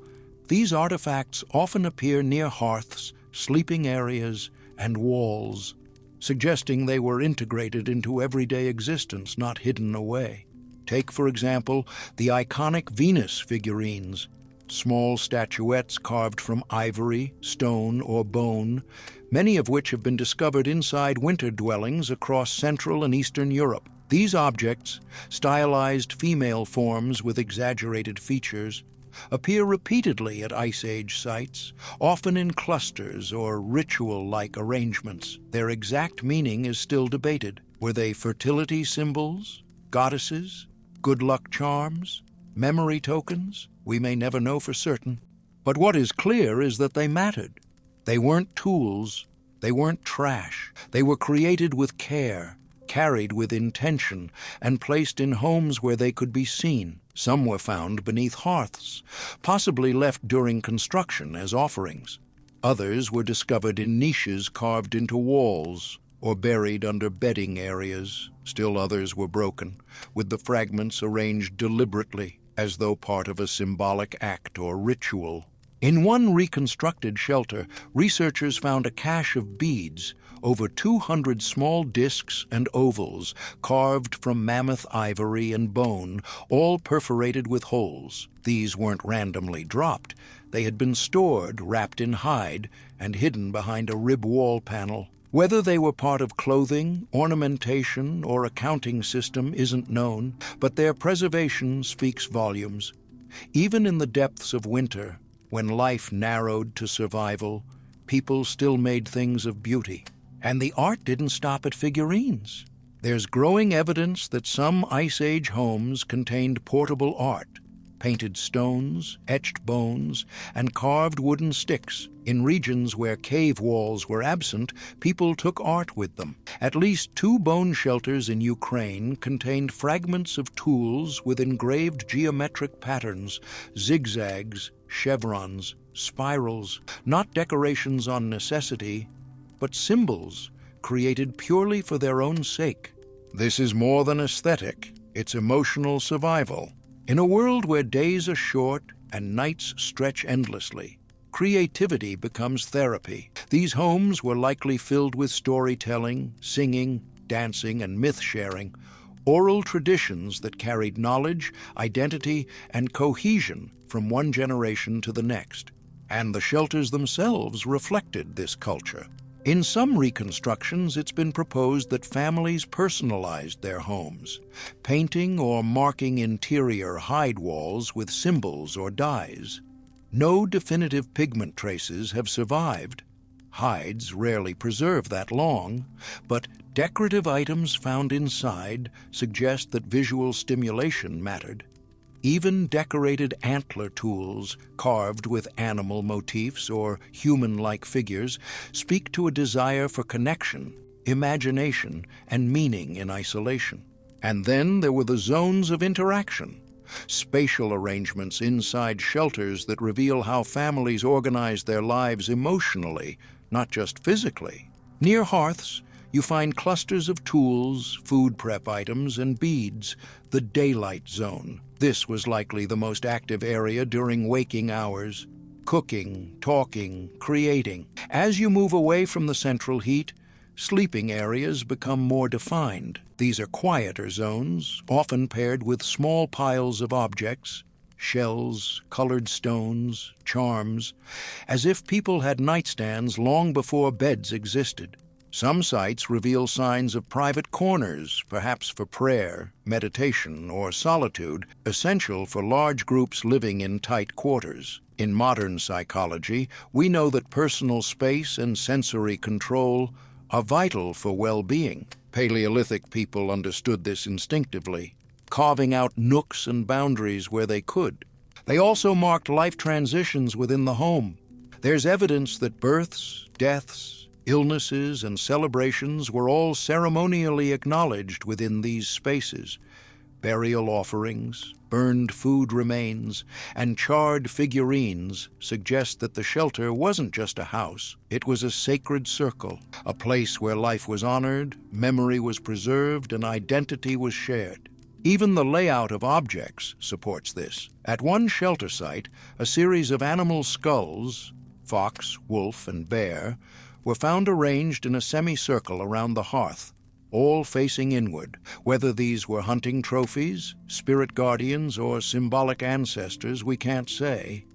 these artifacts often appear near hearths, sleeping areas, and walls, suggesting they were integrated into everyday existence, not hidden away. Take, for example, the iconic Venus figurines, small statuettes carved from ivory, stone, or bone, many of which have been discovered inside winter dwellings across Central and Eastern Europe. These objects, stylized female forms with exaggerated features, appear repeatedly at Ice Age sites, often in clusters or ritual-like arrangements. Their exact meaning is still debated. Were they fertility symbols, goddesses, good luck charms, memory tokens? We may never know for certain. But what is clear is that they mattered. They weren't tools. They weren't trash. They were created with care, carried with intention and placed in homes where they could be seen. Some were found beneath hearths, possibly left during construction as offerings. Others were discovered in niches carved into walls or buried under bedding areas. Still others were broken, with the fragments arranged deliberately, as though part of a symbolic act or ritual. In one reconstructed shelter, researchers found a cache of beads, over 200 small discs and ovals carved from mammoth ivory and bone, all perforated with holes. These weren't randomly dropped. They had been stored, wrapped in hide, and hidden behind a rib wall panel. Whether they were part of clothing, ornamentation, or a counting system isn't known, but their preservation speaks volumes. Even in the depths of winter, when life narrowed to survival, people still made things of beauty. And the art didn't stop at figurines. There's growing evidence that some Ice Age homes contained portable art, painted stones, etched bones, and carved wooden sticks. In regions where cave walls were absent, people took art with them. At least 2 bone shelters in Ukraine contained fragments of tools with engraved geometric patterns, zigzags, chevrons, spirals, not decorations on necessity, but symbols created purely for their own sake. This is more than aesthetic, it's emotional survival. In a world where days are short and nights stretch endlessly, creativity becomes therapy. These homes were likely filled with storytelling, singing, dancing, and myth-sharing, oral traditions that carried knowledge, identity, and cohesion from one generation to the next. And the shelters themselves reflected this culture. In some reconstructions, it's been proposed that families personalized their homes, painting or marking interior hide walls with symbols or dyes. No definitive pigment traces have survived. Hides rarely preserve that long, but decorative items found inside suggest that visual stimulation mattered. Even decorated antler tools, carved with animal motifs or human-like figures, speak to a desire for connection, imagination, and meaning in isolation. And then there were the zones of interaction, spatial arrangements inside shelters that reveal how families organized their lives emotionally, not just physically. Near hearths, you find clusters of tools, food prep items, and beads, the daylight zone. This was likely the most active area during waking hours, cooking, talking, creating. As you move away from the central heat, sleeping areas become more defined. These are quieter zones, often paired with small piles of objects, shells, colored stones, charms, as if people had nightstands long before beds existed. Some sites reveal signs of private corners, perhaps for prayer, meditation, or solitude, essential for large groups living in tight quarters. In modern psychology, we know that personal space and sensory control are vital for well-being. Paleolithic people understood this instinctively, carving out nooks and boundaries where they could. They also marked life transitions within the home. There's evidence that births, deaths, illnesses, and celebrations were all ceremonially acknowledged within these spaces. Burial offerings, burned food remains, and charred figurines suggest that the shelter wasn't just a house. It was a sacred circle, a place where life was honored, memory was preserved, and identity was shared. Even the layout of objects supports this. At one shelter site, a series of animal skulls, fox, wolf, and bear, were found arranged in a semicircle around the hearth, all facing inward. Whether these were hunting trophies, spirit guardians, or symbolic ancestors, we can't say.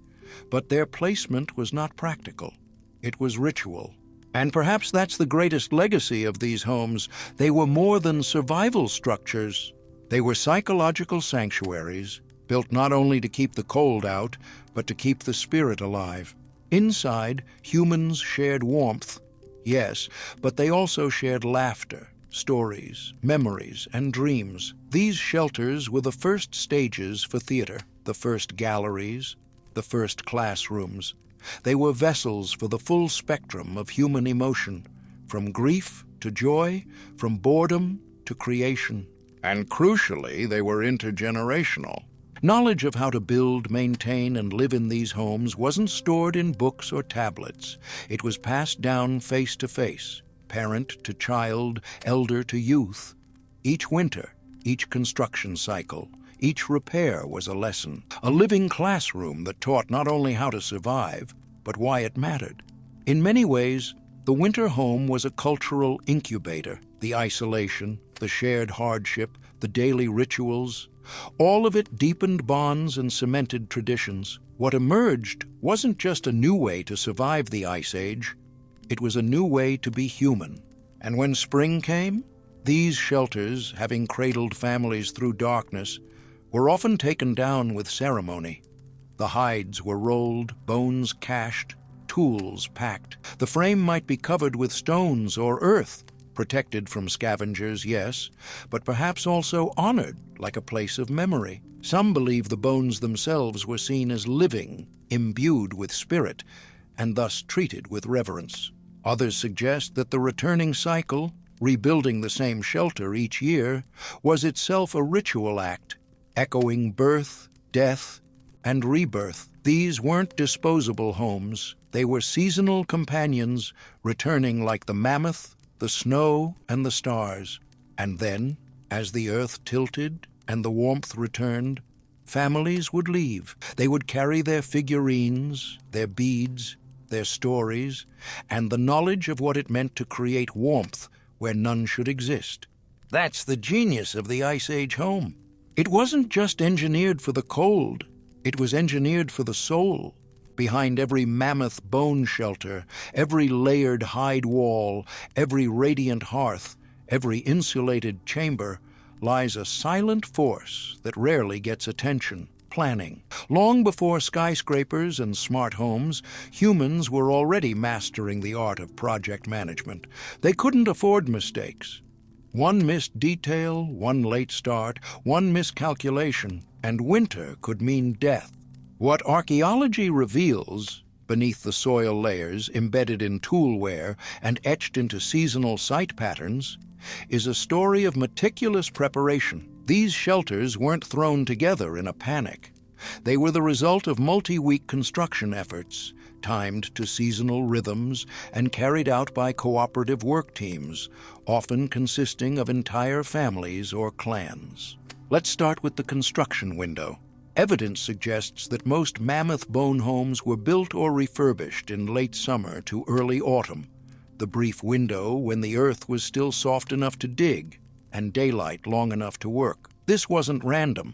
But their placement was not practical. It was ritual. And perhaps that's the greatest legacy of these homes. They were more than survival structures. They were psychological sanctuaries, built not only to keep the cold out, but to keep the spirit alive. Inside, humans shared warmth, yes, but they also shared laughter, stories, memories, and dreams. These shelters were the first stages for theater, the first galleries, the first classrooms. They were vessels for the full spectrum of human emotion, from grief to joy, from boredom to creation. And crucially, they were intergenerational. Knowledge of how to build, maintain, and live in these homes wasn't stored in books or tablets. It was passed down face to face, parent to child, elder to youth. Each winter, each construction cycle, each repair was a lesson, a living classroom that taught not only how to survive, but why it mattered. In many ways, the winter home was a cultural incubator. The isolation, the shared hardship, the daily rituals, all of it deepened bonds and cemented traditions. What emerged wasn't just a new way to survive the Ice Age, it was a new way to be human. And when spring came, these shelters, having cradled families through darkness, were often taken down with ceremony. The hides were rolled, bones cached, tools packed. The frame might be covered with stones or earth, protected from scavengers, yes, but perhaps also honored like a place of memory. Some believe the bones themselves were seen as living, imbued with spirit, and thus treated with reverence. Others suggest that the returning cycle, rebuilding the same shelter each year, was itself a ritual act, echoing birth, death, and rebirth. These weren't disposable homes. They were seasonal companions, returning like the mammoth, the snow, and the stars. And then, as the earth tilted and the warmth returned, families would leave. They would carry their figurines, their beads, their stories, and the knowledge of what it meant to create warmth where none should exist. That's the genius of the Ice Age home. It wasn't just engineered for the cold, it was engineered for the soul. Behind every mammoth bone shelter, every layered hide wall, every radiant hearth, every insulated chamber, lies a silent force that rarely gets attention: planning. Long before skyscrapers and smart homes, humans were already mastering the art of project management. They couldn't afford mistakes. One missed detail, one late start, one miscalculation, and winter could mean death. What archaeology reveals, beneath the soil layers embedded in toolware and etched into seasonal site patterns, is a story of meticulous preparation. These shelters weren't thrown together in a panic. They were the result of multi-week construction efforts, timed to seasonal rhythms and carried out by cooperative work teams, often consisting of entire families or clans. Let's start with the construction window. Evidence suggests that most mammoth bone homes were built or refurbished in late summer to early autumn, the brief window when the earth was still soft enough to dig and daylight long enough to work. This wasn't random.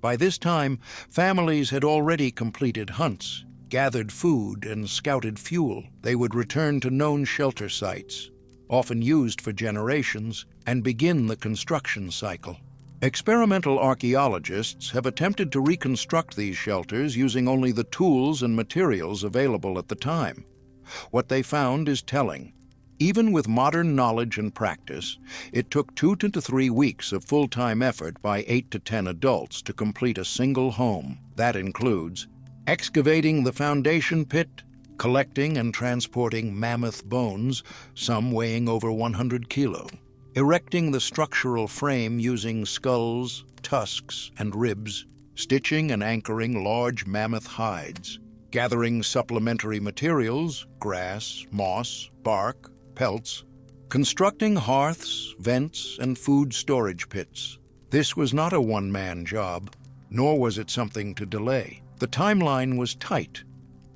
By this time, families had already completed hunts, gathered food, and scouted fuel. They would return to known shelter sites, often used for generations, and begin the construction cycle. Experimental archaeologists have attempted to reconstruct these shelters using only the tools and materials available at the time. What they found is telling. Even with modern knowledge and practice, it took 2 to 3 weeks of full-time effort by 8 to 10 adults to complete a single home. That includes excavating the foundation pit, collecting and transporting mammoth bones, some weighing over 100 kilos, erecting the structural frame using skulls, tusks, and ribs, stitching and anchoring large mammoth hides, gathering supplementary materials, grass, moss, bark, pelts, constructing hearths, vents, and food storage pits. This was not a one-man job, nor was it something to delay. The timeline was tight.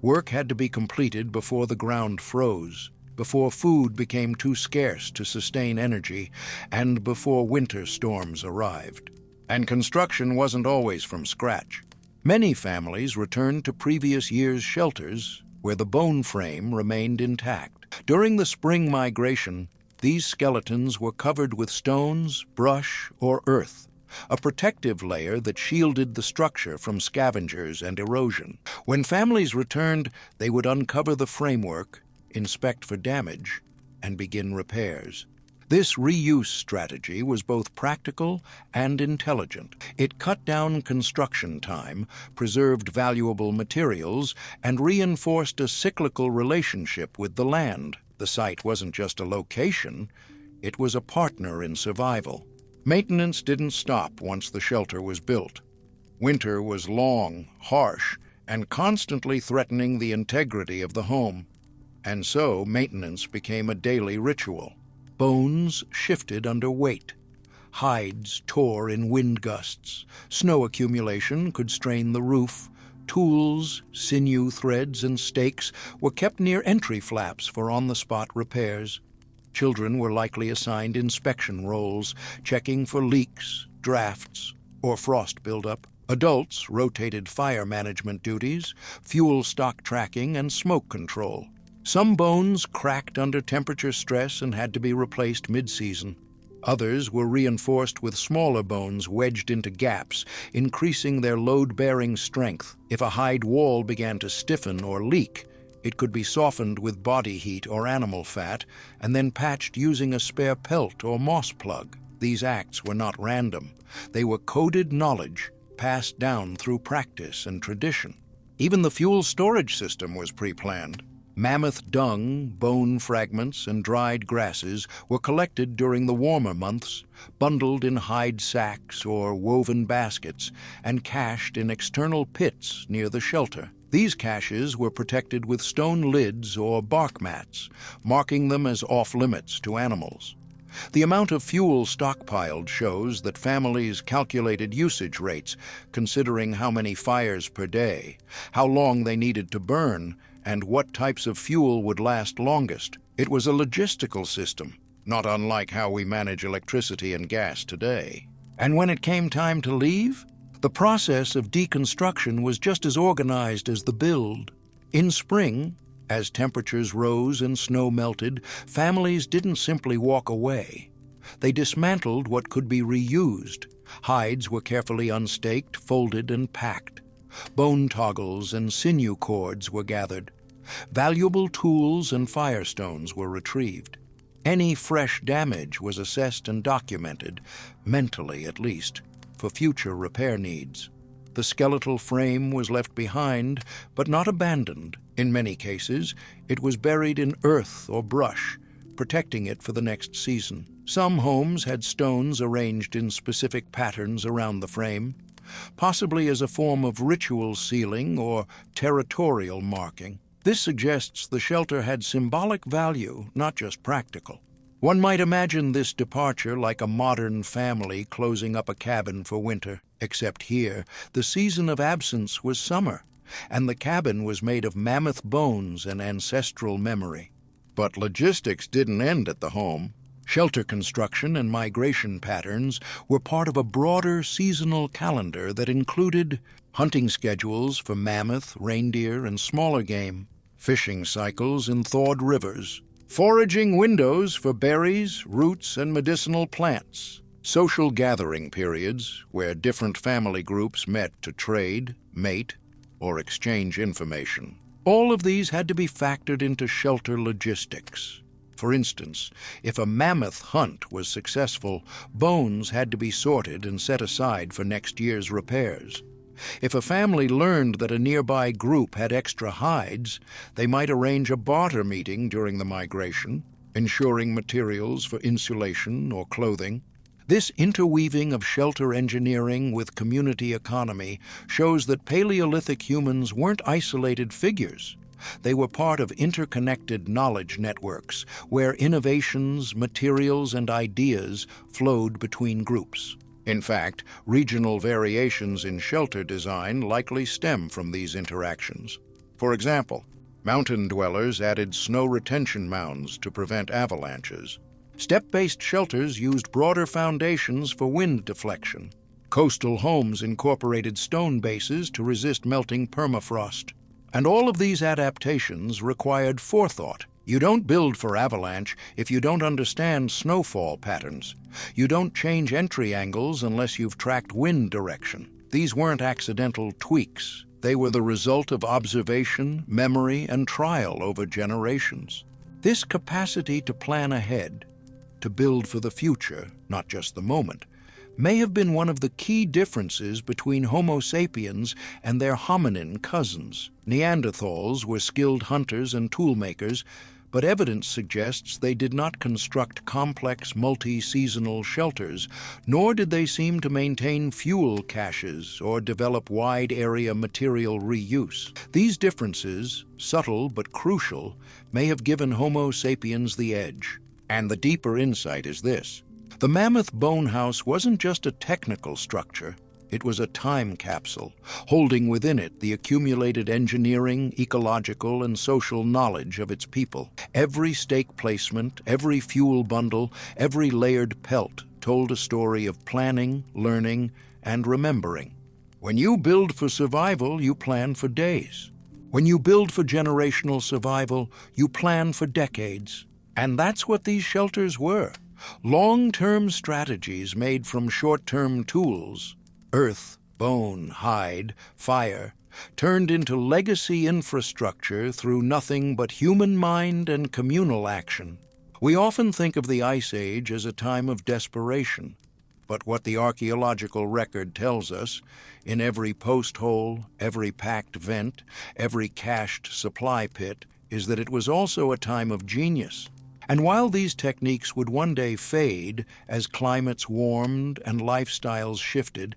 Work had to be completed before the ground froze, before food became too scarce to sustain energy, and before winter storms arrived. And construction wasn't always from scratch. Many families returned to previous year's shelters where the bone frame remained intact. During the spring migration, these skeletons were covered with stones, brush, or earth, a protective layer that shielded the structure from scavengers and erosion. When families returned, they would uncover the framework, inspect for damage, and begin repairs. This reuse strategy was both practical and intelligent. It cut down construction time, preserved valuable materials, and reinforced a cyclical relationship with the land. The site wasn't just a location, It was a partner in survival. Maintenance didn't stop once the shelter was built. Winter was long, harsh, and constantly threatening the integrity of the home. And so maintenance became a daily ritual. Bones shifted under weight. Hides tore in wind gusts. Snow accumulation could strain the roof. Tools, sinew threads, and stakes were kept near entry flaps for on-the-spot repairs. Children were likely assigned inspection roles, checking for leaks, drafts, or frost buildup. Adults rotated fire management duties, fuel stock tracking, and smoke control. Some bones cracked under temperature stress and had to be replaced mid-season. Others were reinforced with smaller bones wedged into gaps, increasing their load-bearing strength. If a hide wall began to stiffen or leak, it could be softened with body heat or animal fat, and then patched using a spare pelt or moss plug. These acts were not random. They were coded knowledge, passed down through practice and tradition. Even the fuel storage system was pre-planned. Mammoth dung, bone fragments, and dried grasses were collected during the warmer months, bundled in hide sacks or woven baskets, and cached in external pits near the shelter. These caches were protected with stone lids or bark mats, marking them as off-limits to animals. The amount of fuel stockpiled shows that families calculated usage rates, considering how many fires per day, how long they needed to burn, and what types of fuel would last longest. It was a logistical system, not unlike how we manage electricity and gas today. And when it came time to leave, the process of deconstruction was just as organized as the build. In spring, as temperatures rose and snow melted, families didn't simply walk away. They dismantled what could be reused. Hides were carefully unstaked, folded, and packed. Bone toggles and sinew cords were gathered. Valuable tools and firestones were retrieved. Any fresh damage was assessed and documented, mentally at least, for future repair needs. The skeletal frame was left behind, but not abandoned. In many cases, it was buried in earth or brush, protecting it for the next season. Some homes had stones arranged in specific patterns around the frame, possibly as a form of ritual sealing or territorial marking. This suggests the shelter had symbolic value, not just practical. One might imagine this departure like a modern family closing up a cabin for winter, except here the season of absence was summer, and the cabin was made of mammoth bones and ancestral memory. But logistics didn't end at the home. Shelter construction and migration patterns were part of a broader seasonal calendar that included hunting schedules for mammoth, reindeer, and smaller game, fishing cycles in thawed rivers, foraging windows for berries, roots, and medicinal plants, social gathering periods where different family groups met to trade, mate, or exchange information. All of these had to be factored into shelter logistics. For instance, if a mammoth hunt was successful, bones had to be sorted and set aside for next year's repairs. If a family learned that a nearby group had extra hides, they might arrange a barter meeting during the migration, ensuring materials for insulation or clothing. This interweaving of shelter engineering with community economy shows that Paleolithic humans weren't isolated figures. They were part of interconnected knowledge networks where innovations, materials, and ideas flowed between groups. In fact, regional variations in shelter design likely stem from these interactions. For example, mountain dwellers added snow retention mounds to prevent avalanches. Step-based shelters used broader foundations for wind deflection. Coastal homes incorporated stone bases to resist melting permafrost. And all of these adaptations required forethought. You don't build for avalanche if you don't understand snowfall patterns. You don't change entry angles unless you've tracked wind direction. These weren't accidental tweaks. They were the result of observation, memory, and trial over generations. This capacity to plan ahead, to build for the future, not just the moment, may have been one of the key differences between Homo sapiens and their hominin cousins. Neanderthals were skilled hunters and toolmakers, but evidence suggests they did not construct complex multi-seasonal shelters, nor did they seem to maintain fuel caches or develop wide-area material reuse. These differences, subtle but crucial, may have given Homo sapiens the edge. And the deeper insight is this. The mammoth bone house wasn't just a technical structure. It was a time capsule, holding within it the accumulated engineering, ecological, and social knowledge of its people. Every stake placement, every fuel bundle, every layered pelt told a story of planning, learning, and remembering. When you build for survival, you plan for days. When you build for generational survival, you plan for decades. And that's what these shelters were. Long-term strategies made from short-term tools, earth, bone, hide, fire, turned into legacy infrastructure through nothing but human mind and communal action. We often think of the Ice Age as a time of desperation, but what the archaeological record tells us, in every post hole, every packed vent, every cached supply pit, is that it was also a time of genius. And while these techniques would one day fade as climates warmed and lifestyles shifted,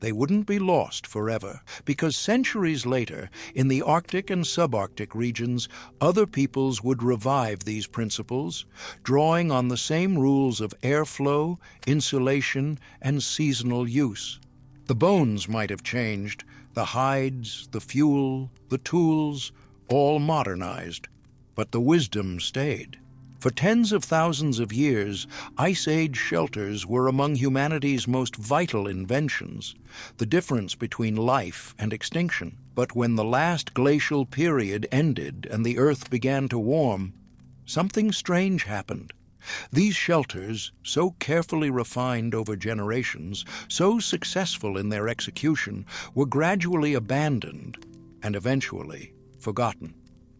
they wouldn't be lost forever, because centuries later, in the Arctic and subarctic regions, other peoples would revive these principles, drawing on the same rules of airflow, insulation, and seasonal use. The bones might have changed, the hides, the fuel, the tools, all modernized, but the wisdom stayed. For tens of thousands of years, Ice Age shelters were among humanity's most vital inventions, the difference between life and extinction. But when the last glacial period ended and the Earth began to warm, something strange happened. These shelters, so carefully refined over generations, so successful in their execution, were gradually abandoned and eventually forgotten.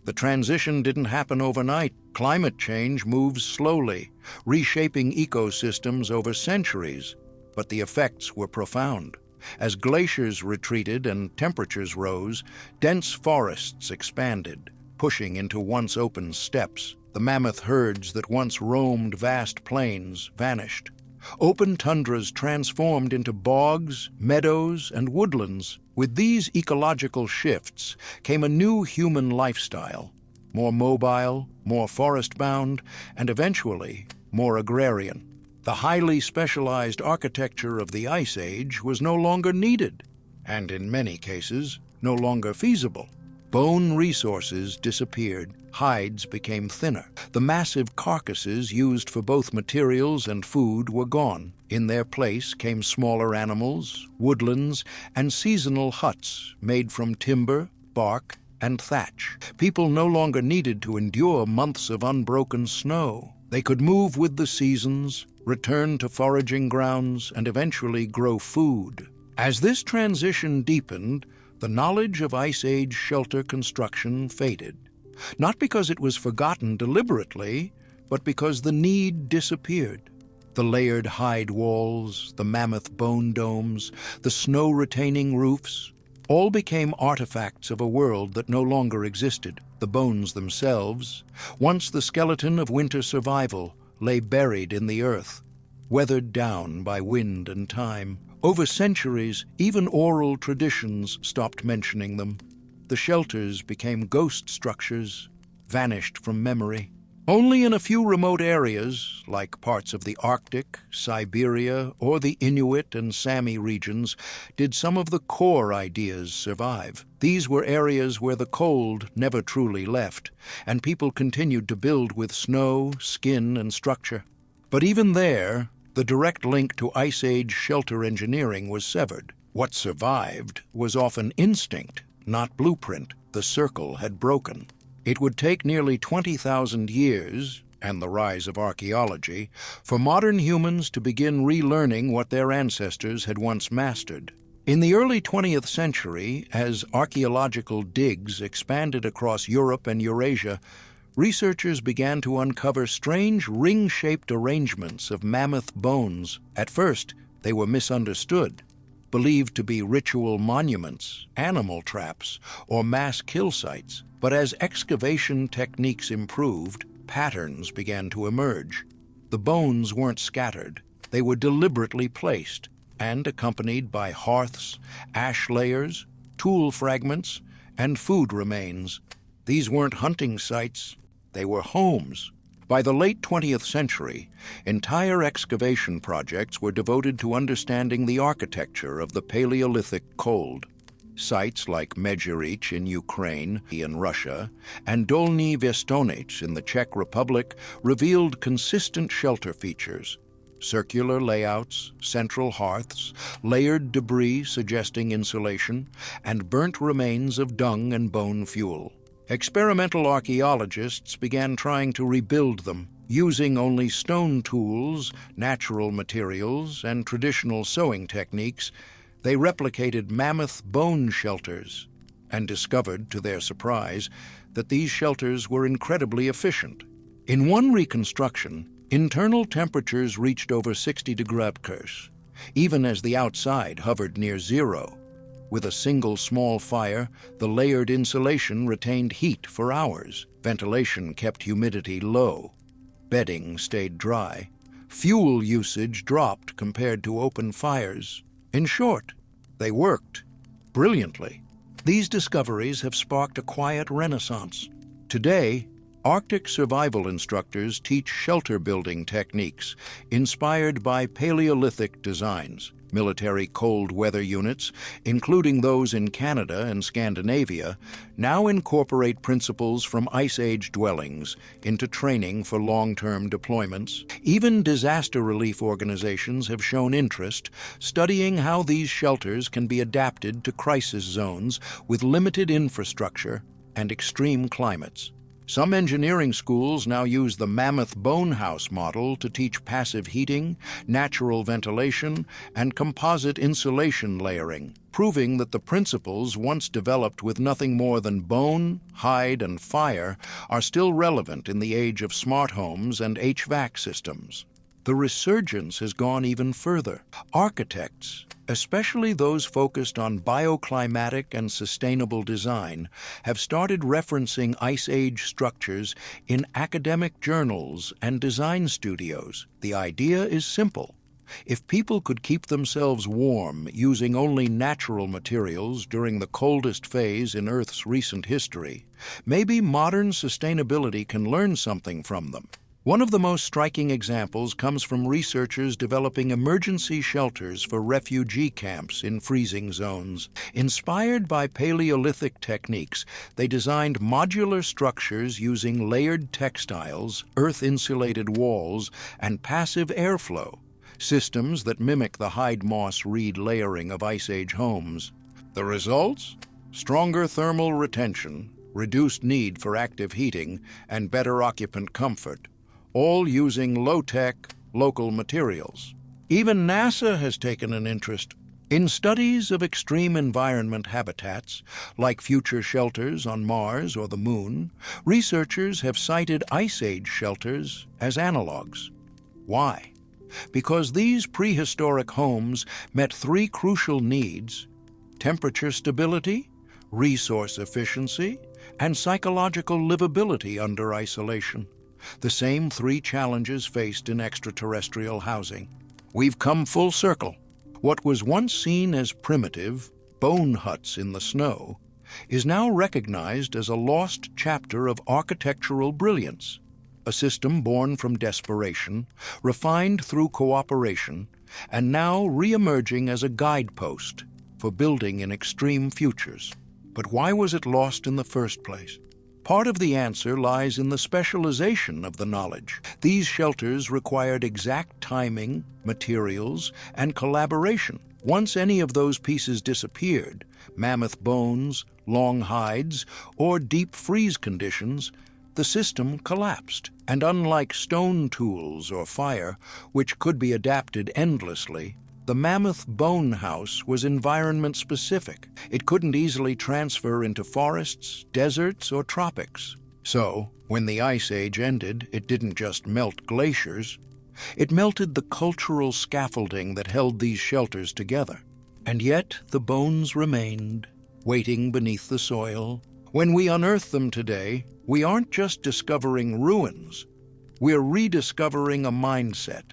The transition didn't happen overnight. Climate change moves slowly, reshaping ecosystems over centuries, but the effects were profound. As glaciers retreated and temperatures rose, dense forests expanded, pushing into once open steppes. The mammoth herds that once roamed vast plains vanished. Open tundras transformed into bogs, meadows, and woodlands. With these ecological shifts came a new human lifestyle, more mobile, more forest-bound, and eventually more agrarian. The highly specialized architecture of the Ice Age was no longer needed, and in many cases, no longer feasible. Bone resources disappeared, hides became thinner. The massive carcasses used for both materials and food were gone. In their place came smaller animals, woodlands, and seasonal huts made from timber, bark, and thatch. People no longer needed to endure months of unbroken snow. They could move with the seasons, return to foraging grounds, and eventually grow food. As this transition deepened, the knowledge of Ice Age shelter construction faded. Not because it was forgotten deliberately, but because the need disappeared. The layered hide walls, the mammoth bone domes, the snow-retaining roofs, all became artifacts of a world that no longer existed. The bones themselves, once the skeleton of winter survival, lay buried in the earth, weathered down by wind and time. Over centuries, even oral traditions stopped mentioning them. The shelters became ghost structures, vanished from memory. Only in a few remote areas, like parts of the Arctic, Siberia, or the Inuit and Sami regions, did some of the core ideas survive. These were areas where the cold never truly left, and people continued to build with snow, skin, and structure. But even there, the direct link to Ice Age shelter engineering was severed. What survived was often instinct, not blueprint. The circle had broken. It would take nearly 20,000 years, and the rise of archaeology, for modern humans to begin relearning what their ancestors had once mastered. In the early 20th century, as archaeological digs expanded across Europe and Eurasia, researchers began to uncover strange ring-shaped arrangements of mammoth bones. At first, they were misunderstood, believed to be ritual monuments, animal traps, or mass kill sites. But as excavation techniques improved, patterns began to emerge. The bones weren't scattered. They were deliberately placed and accompanied by hearths, ash layers, tool fragments, and food remains. These weren't hunting sites. They were homes. By the late 20th century, entire excavation projects were devoted to understanding the architecture of the Paleolithic cold. Sites like Medjugorje in Ukraine and Russia and Dolní Věstonice in the Czech Republic revealed consistent shelter features. Circular layouts, central hearths, layered debris suggesting insulation, and burnt remains of dung and bone fuel. Experimental archaeologists began trying to rebuild them, using only stone tools, natural materials, and traditional sewing techniques. They replicated mammoth bone shelters and discovered, to their surprise, that these shelters were incredibly efficient. In one reconstruction, internal temperatures reached over 60 degrees Celsius, even as the outside hovered near zero. With a single small fire, the layered insulation retained heat for hours. Ventilation kept humidity low. Bedding stayed dry. Fuel usage dropped compared to open fires. In short, they worked brilliantly. These discoveries have sparked a quiet renaissance. Today, Arctic survival instructors teach shelter-building techniques inspired by Paleolithic designs. Military cold weather units, including those in Canada and Scandinavia, now incorporate principles from Ice Age dwellings into training for long-term deployments. Even disaster relief organizations have shown interest, studying how these shelters can be adapted to crisis zones with limited infrastructure and extreme climates. Some engineering schools now use the mammoth bone house model to teach passive heating, natural ventilation, and composite insulation layering, proving that the principles once developed with nothing more than bone, hide, and fire are still relevant in the age of smart homes and HVAC systems. The resurgence has gone even further. Architects, especially those focused on bioclimatic and sustainable design, have started referencing Ice Age structures in academic journals and design studios. The idea is simple. If people could keep themselves warm using only natural materials during the coldest phase in Earth's recent history, maybe modern sustainability can learn something from them. One of the most striking examples comes from researchers developing emergency shelters for refugee camps in freezing zones. Inspired by Paleolithic techniques, they designed modular structures using layered textiles, earth-insulated walls, and passive airflow, systems that mimic the hide-moss-reed layering of Ice Age homes. The results? Stronger thermal retention, reduced need for active heating, and better occupant comfort, all using low-tech, local materials. Even NASA has taken an interest. In studies of extreme environment habitats, like future shelters on Mars or the Moon, researchers have cited Ice Age shelters as analogs. Why? Because these prehistoric homes met three crucial needs: temperature stability, resource efficiency, and psychological livability under isolation. The same three challenges faced in extraterrestrial housing. We've come full circle. What was once seen as primitive, bone huts in the snow, is now recognized as a lost chapter of architectural brilliance, a system born from desperation, refined through cooperation, and now re-emerging as a guidepost for building in extreme futures. But why was it lost in the first place? Part of the answer lies in the specialization of the knowledge. These shelters required exact timing, materials, and collaboration. Once any of those pieces disappeared, mammoth bones, long hides, or deep freeze conditions, the system collapsed. And unlike stone tools or fire, which could be adapted endlessly, the mammoth bone house was environment-specific. It couldn't easily transfer into forests, deserts, or tropics. So, when the Ice Age ended, it didn't just melt glaciers. It melted the cultural scaffolding that held these shelters together. And yet, the bones remained, waiting beneath the soil, When we unearth them today, we aren't just discovering ruins. We're rediscovering a mindset,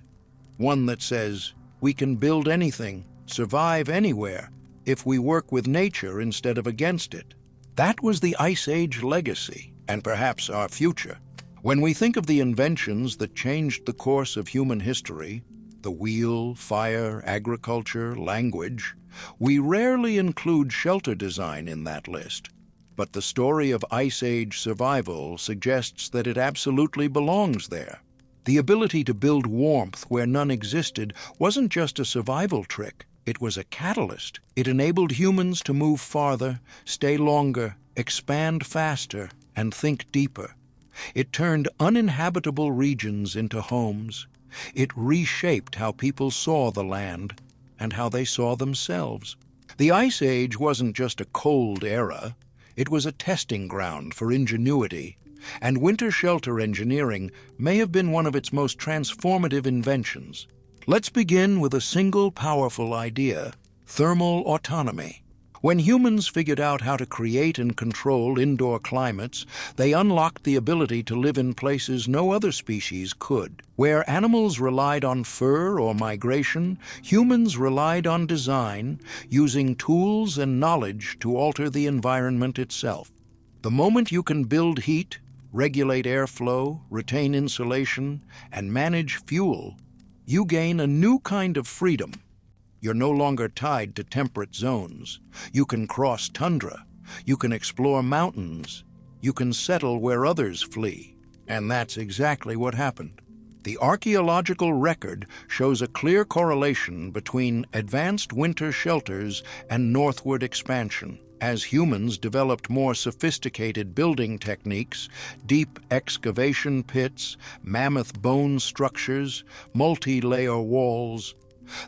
one that says we can build anything, survive anywhere, if we work with nature instead of against it. That was the Ice Age legacy, and perhaps our future. When we think of the inventions that changed the course of human history, the wheel, fire, agriculture, language, we rarely include shelter design in that list. But the story of Ice Age survival suggests that it absolutely belongs there. The ability to build warmth where none existed wasn't just a survival trick. It was a catalyst. It enabled humans to move farther, stay longer, expand faster, and think deeper. It turned uninhabitable regions into homes. It reshaped how people saw the land and how they saw themselves. The Ice Age wasn't just a cold era. It was a testing ground for ingenuity, and winter shelter engineering may have been one of its most transformative inventions. Let's begin with a single powerful idea: thermal autonomy. When humans figured out how to create and control indoor climates, they unlocked the ability to live in places no other species could. Where animals relied on fur or migration, humans relied on design, using tools and knowledge to alter the environment itself. The moment you can build heat, regulate airflow, retain insulation, and manage fuel, you gain a new kind of freedom. You're no longer tied to temperate zones. You can cross tundra. You can explore mountains. You can settle where others flee. And that's exactly what happened. The archaeological record shows a clear correlation between advanced winter shelters and northward expansion. As humans developed more sophisticated building techniques, deep excavation pits, mammoth bone structures, multi-layer walls,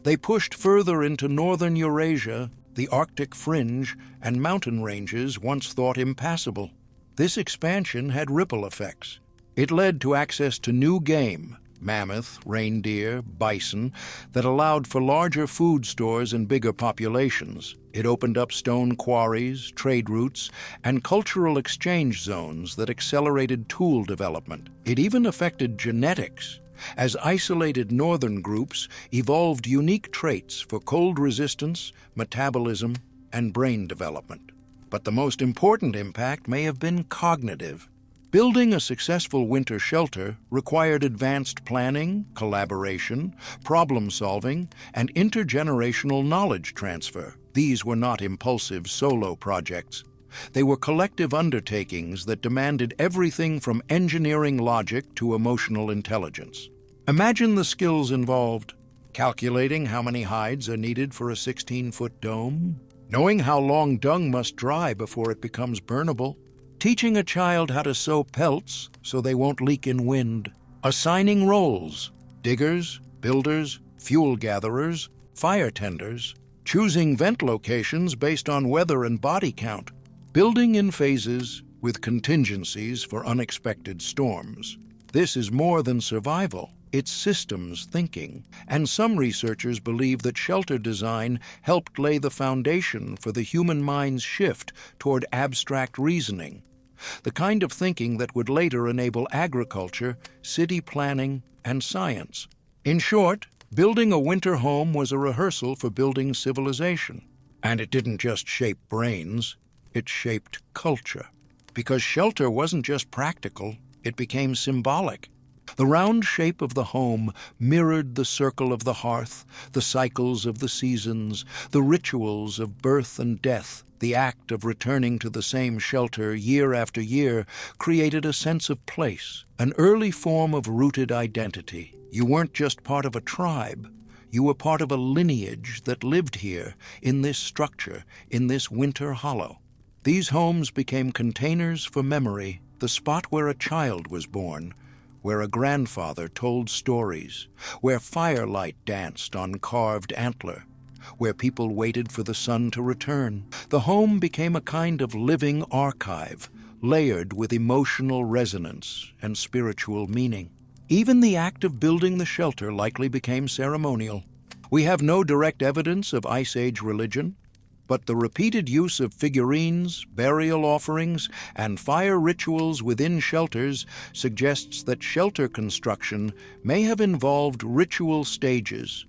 they pushed further into northern Eurasia, the Arctic fringe, and mountain ranges once thought impassable. This expansion had ripple effects. It led to access to new game, mammoth, reindeer, bison, that allowed for larger food stores and bigger populations. It opened up stone quarries, trade routes, and cultural exchange zones that accelerated tool development. It even affected genetics, as isolated northern groups evolved unique traits for cold resistance, metabolism, and brain development. But the most important impact may have been cognitive. Building a successful winter shelter required advanced planning, collaboration, problem-solving, and intergenerational knowledge transfer. These were not impulsive solo projects. They were collective undertakings that demanded everything from engineering logic to emotional intelligence. Imagine the skills involved: calculating how many hides are needed for a 16-foot dome, knowing how long dung must dry before it becomes burnable, teaching a child how to sew pelts so they won't leak in wind, assigning roles: diggers, builders, fuel gatherers, fire tenders, choosing vent locations based on weather and body count, building in phases with contingencies for unexpected storms. This is more than survival. It's systems thinking, and some researchers believe that shelter design helped lay the foundation for the human mind's shift toward abstract reasoning, the kind of thinking that would later enable agriculture, city planning, and science. In short, building a winter home was a rehearsal for building civilization. And it didn't just shape brains, it shaped culture. Because shelter wasn't just practical, it became symbolic. The round shape of the home mirrored the circle of the hearth, the cycles of the seasons, the rituals of birth and death. The act of returning to the same shelter year after year created a sense of place, an early form of rooted identity. You weren't just part of a tribe. You were part of a lineage that lived here, in this structure, in this winter hollow. These homes became containers for memory, the spot where a child was born, where a grandfather told stories, where firelight danced on carved antler, where people waited for the sun to return. The home became a kind of living archive, layered with emotional resonance and spiritual meaning. Even the act of building the shelter likely became ceremonial. We have no direct evidence of Ice Age religion, But the repeated use of figurines, burial offerings, and fire rituals within shelters suggests that shelter construction may have involved ritual stages.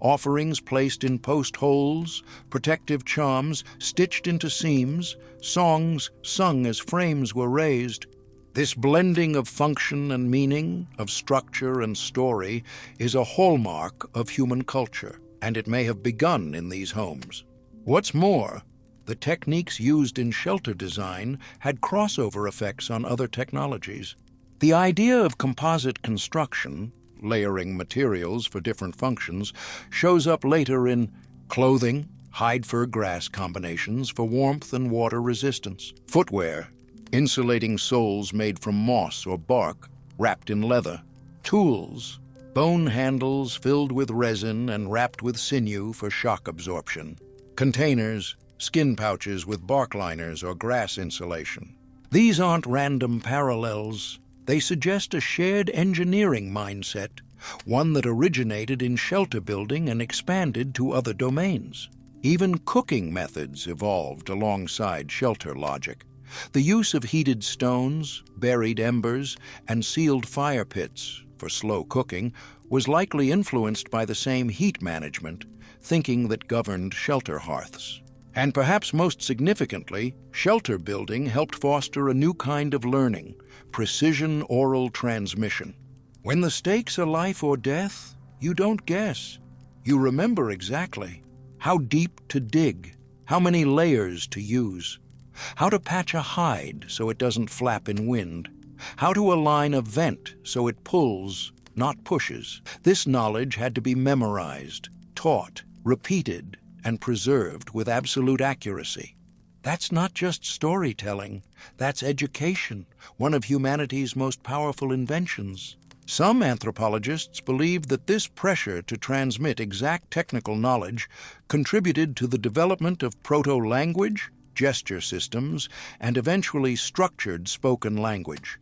Offerings placed in post holes, protective charms stitched into seams, songs sung as frames were raised. This blending of function and meaning, of structure and story, is a hallmark of human culture, and it may have begun in these homes. What's more, the techniques used in shelter design had crossover effects on other technologies. The idea of composite construction, layering materials for different functions, shows up later in clothing, hide-fur grass combinations for warmth and water resistance, footwear, insulating soles made from moss or bark wrapped in leather, tools, bone handles filled with resin and wrapped with sinew for shock absorption, containers, skin pouches with bark liners or grass insulation. These aren't random parallels. They suggest a shared engineering mindset, one that originated in shelter building and expanded to other domains. Even cooking methods evolved alongside shelter logic. The use of heated stones, buried embers, and sealed fire pits for slow cooking was likely influenced by the same heat management thinking that governed shelter hearths. And perhaps most significantly, shelter building helped foster a new kind of learning, precision oral transmission. When the stakes are life or death, you don't guess. You remember exactly how deep to dig, how many layers to use, how to patch a hide so it doesn't flap in wind, how to align a vent so it pulls, not pushes. This knowledge had to be memorized, taught, repeated, and preserved with absolute accuracy. That's not just storytelling, that's education, one of humanity's most powerful inventions. Some anthropologists believe that this pressure to transmit exact technical knowledge contributed to the development of proto-language, gesture systems, and eventually structured spoken language,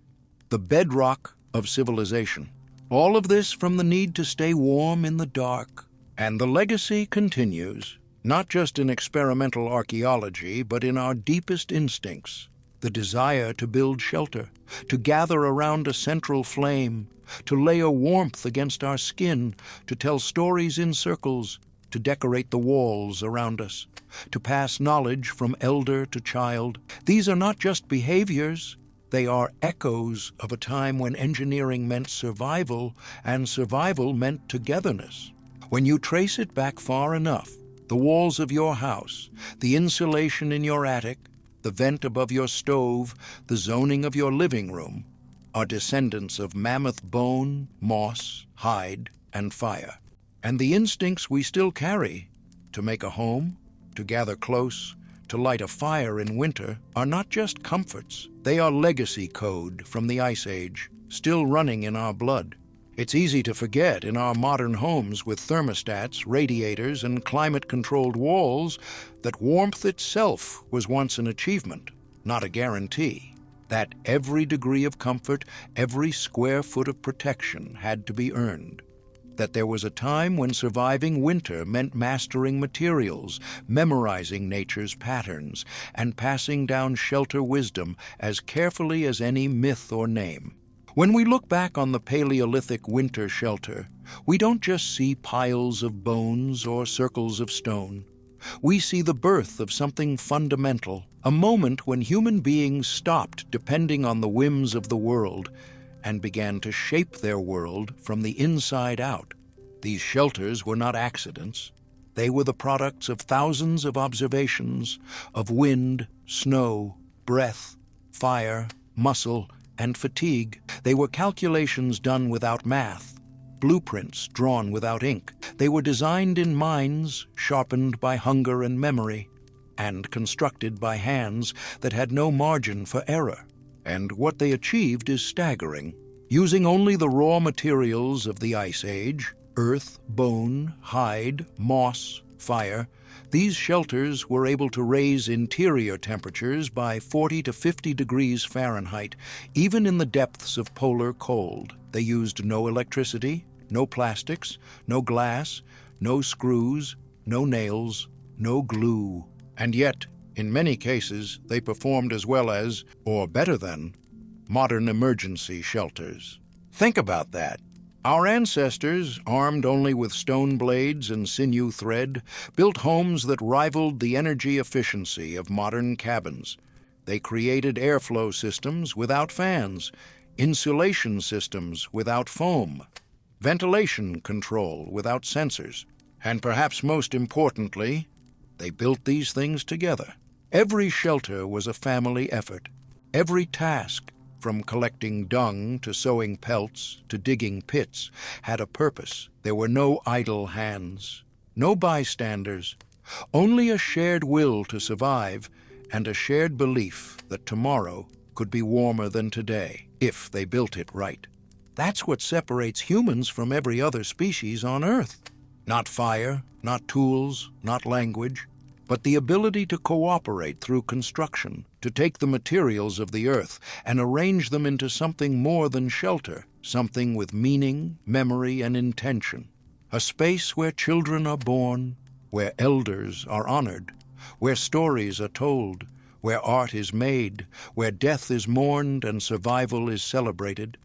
the bedrock of civilization. All of this from the need to stay warm in the dark. And the legacy continues, not just in experimental archaeology, but in our deepest instincts, the desire to build shelter, to gather around a central flame, to layer warmth against our skin, to tell stories in circles, to decorate the walls around us, to pass knowledge from elder to child. These are not just behaviors, they are echoes of a time when engineering meant survival, and survival meant togetherness. When you trace it back far enough, the walls of your house, the insulation in your attic, the vent above your stove, the zoning of your living room, are descendants of mammoth bone, moss, hide, and fire. And the instincts we still carry, to make a home, to gather close, to light a fire in winter, are not just comforts. They are legacy code from the Ice Age, still running in our blood. It's easy to forget in our modern homes with thermostats, radiators, and climate-controlled walls that warmth itself was once an achievement, not a guarantee. That every degree of comfort, every square foot of protection had to be earned. That there was a time when surviving winter meant mastering materials, memorizing nature's patterns, and passing down shelter wisdom as carefully as any myth or name. When we look back on the Paleolithic winter shelter, we don't just see piles of bones or circles of stone. We see the birth of something fundamental, a moment when human beings stopped depending on the whims of the world and began to shape their world from the inside out. These shelters were not accidents. They were the products of thousands of observations of wind, snow, breath, fire, muscle, and fatigue. They were calculations done without math, blueprints drawn without ink. They were designed in minds sharpened by hunger and memory, and constructed by hands that had no margin for error. And what they achieved is staggering. Using only the raw materials of the Ice Age, earth, bone, hide, moss, fire, these shelters were able to raise interior temperatures by 40 to 50 degrees Fahrenheit, even in the depths of polar cold. They used no electricity, no plastics, no glass, no screws, no nails, no glue, And yet, in many cases, they performed as well as, or better than, modern emergency shelters. Think about that. Our ancestors, armed only with stone blades and sinew thread, built homes that rivaled the energy efficiency of modern cabins. They created airflow systems without fans, insulation systems without foam, ventilation control without sensors, and perhaps most importantly, they built these things together. Every shelter was a family effort. Every task, from collecting dung to sewing pelts to digging pits, had a purpose. There were no idle hands, no bystanders, only a shared will to survive and a shared belief that tomorrow could be warmer than today, if they built it right. That's what separates humans from every other species on Earth. Not fire, not tools, not language, but the ability to cooperate through construction, to take the materials of the earth and arrange them into something more than shelter, something with meaning, memory, and intention. A space where children are born, where elders are honored, where stories are told, where art is made, where death is mourned and survival is celebrated.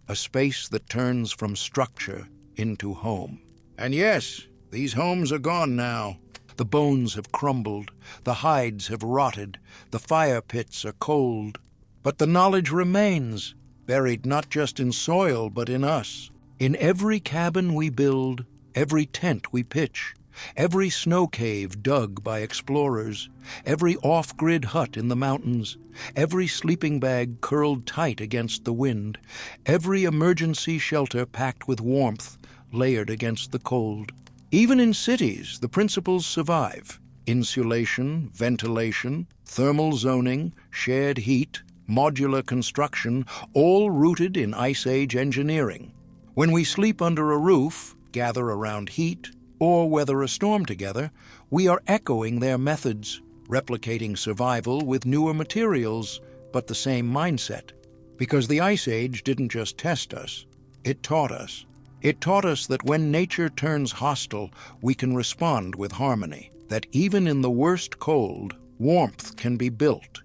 A space that turns from structure into home. And yes, these homes are gone now. The bones have crumbled, the hides have rotted, the fire pits are cold. But the knowledge remains, buried not just in soil but in us. In every cabin we build, every tent we pitch, every snow cave dug by explorers, every off-grid hut in the mountains, every sleeping bag curled tight against the wind, every emergency shelter packed with warmth, layered against the cold. Even in cities, the principles survive. Insulation, ventilation, thermal zoning, shared heat, modular construction, all rooted in Ice Age engineering. When we sleep under a roof, gather around heat, or weather a storm together, we are echoing their methods, replicating survival with newer materials, but the same mindset. Because the Ice Age didn't just test us, it taught us. It taught us that when nature turns hostile, we can respond with harmony, that even in the worst cold, warmth can be built,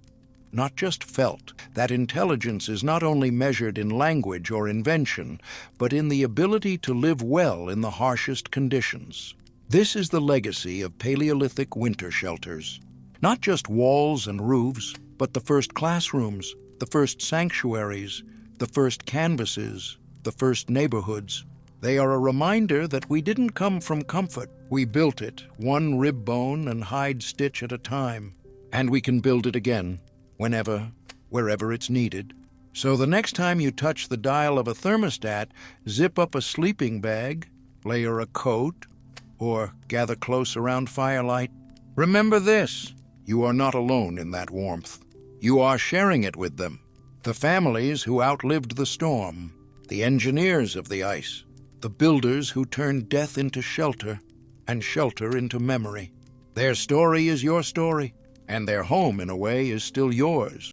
not just felt, that intelligence is not only measured in language or invention, but in the ability to live well in the harshest conditions. This is the legacy of Paleolithic winter shelters. Not just walls and roofs, but the first classrooms, the first sanctuaries, the first canvases, the first neighborhoods. They are a reminder that we didn't come from comfort. We built it, one rib bone and hide stitch at a time. And we can build it again, whenever, wherever it's needed. So the next time you touch the dial of a thermostat, zip up a sleeping bag, layer a coat, or gather close around firelight, remember this: you are not alone in that warmth. You are sharing it with them. The families who outlived the storm, the engineers of the ice, the builders who turned death into shelter and shelter into memory. Their story is your story, and their home, in a way, is still yours.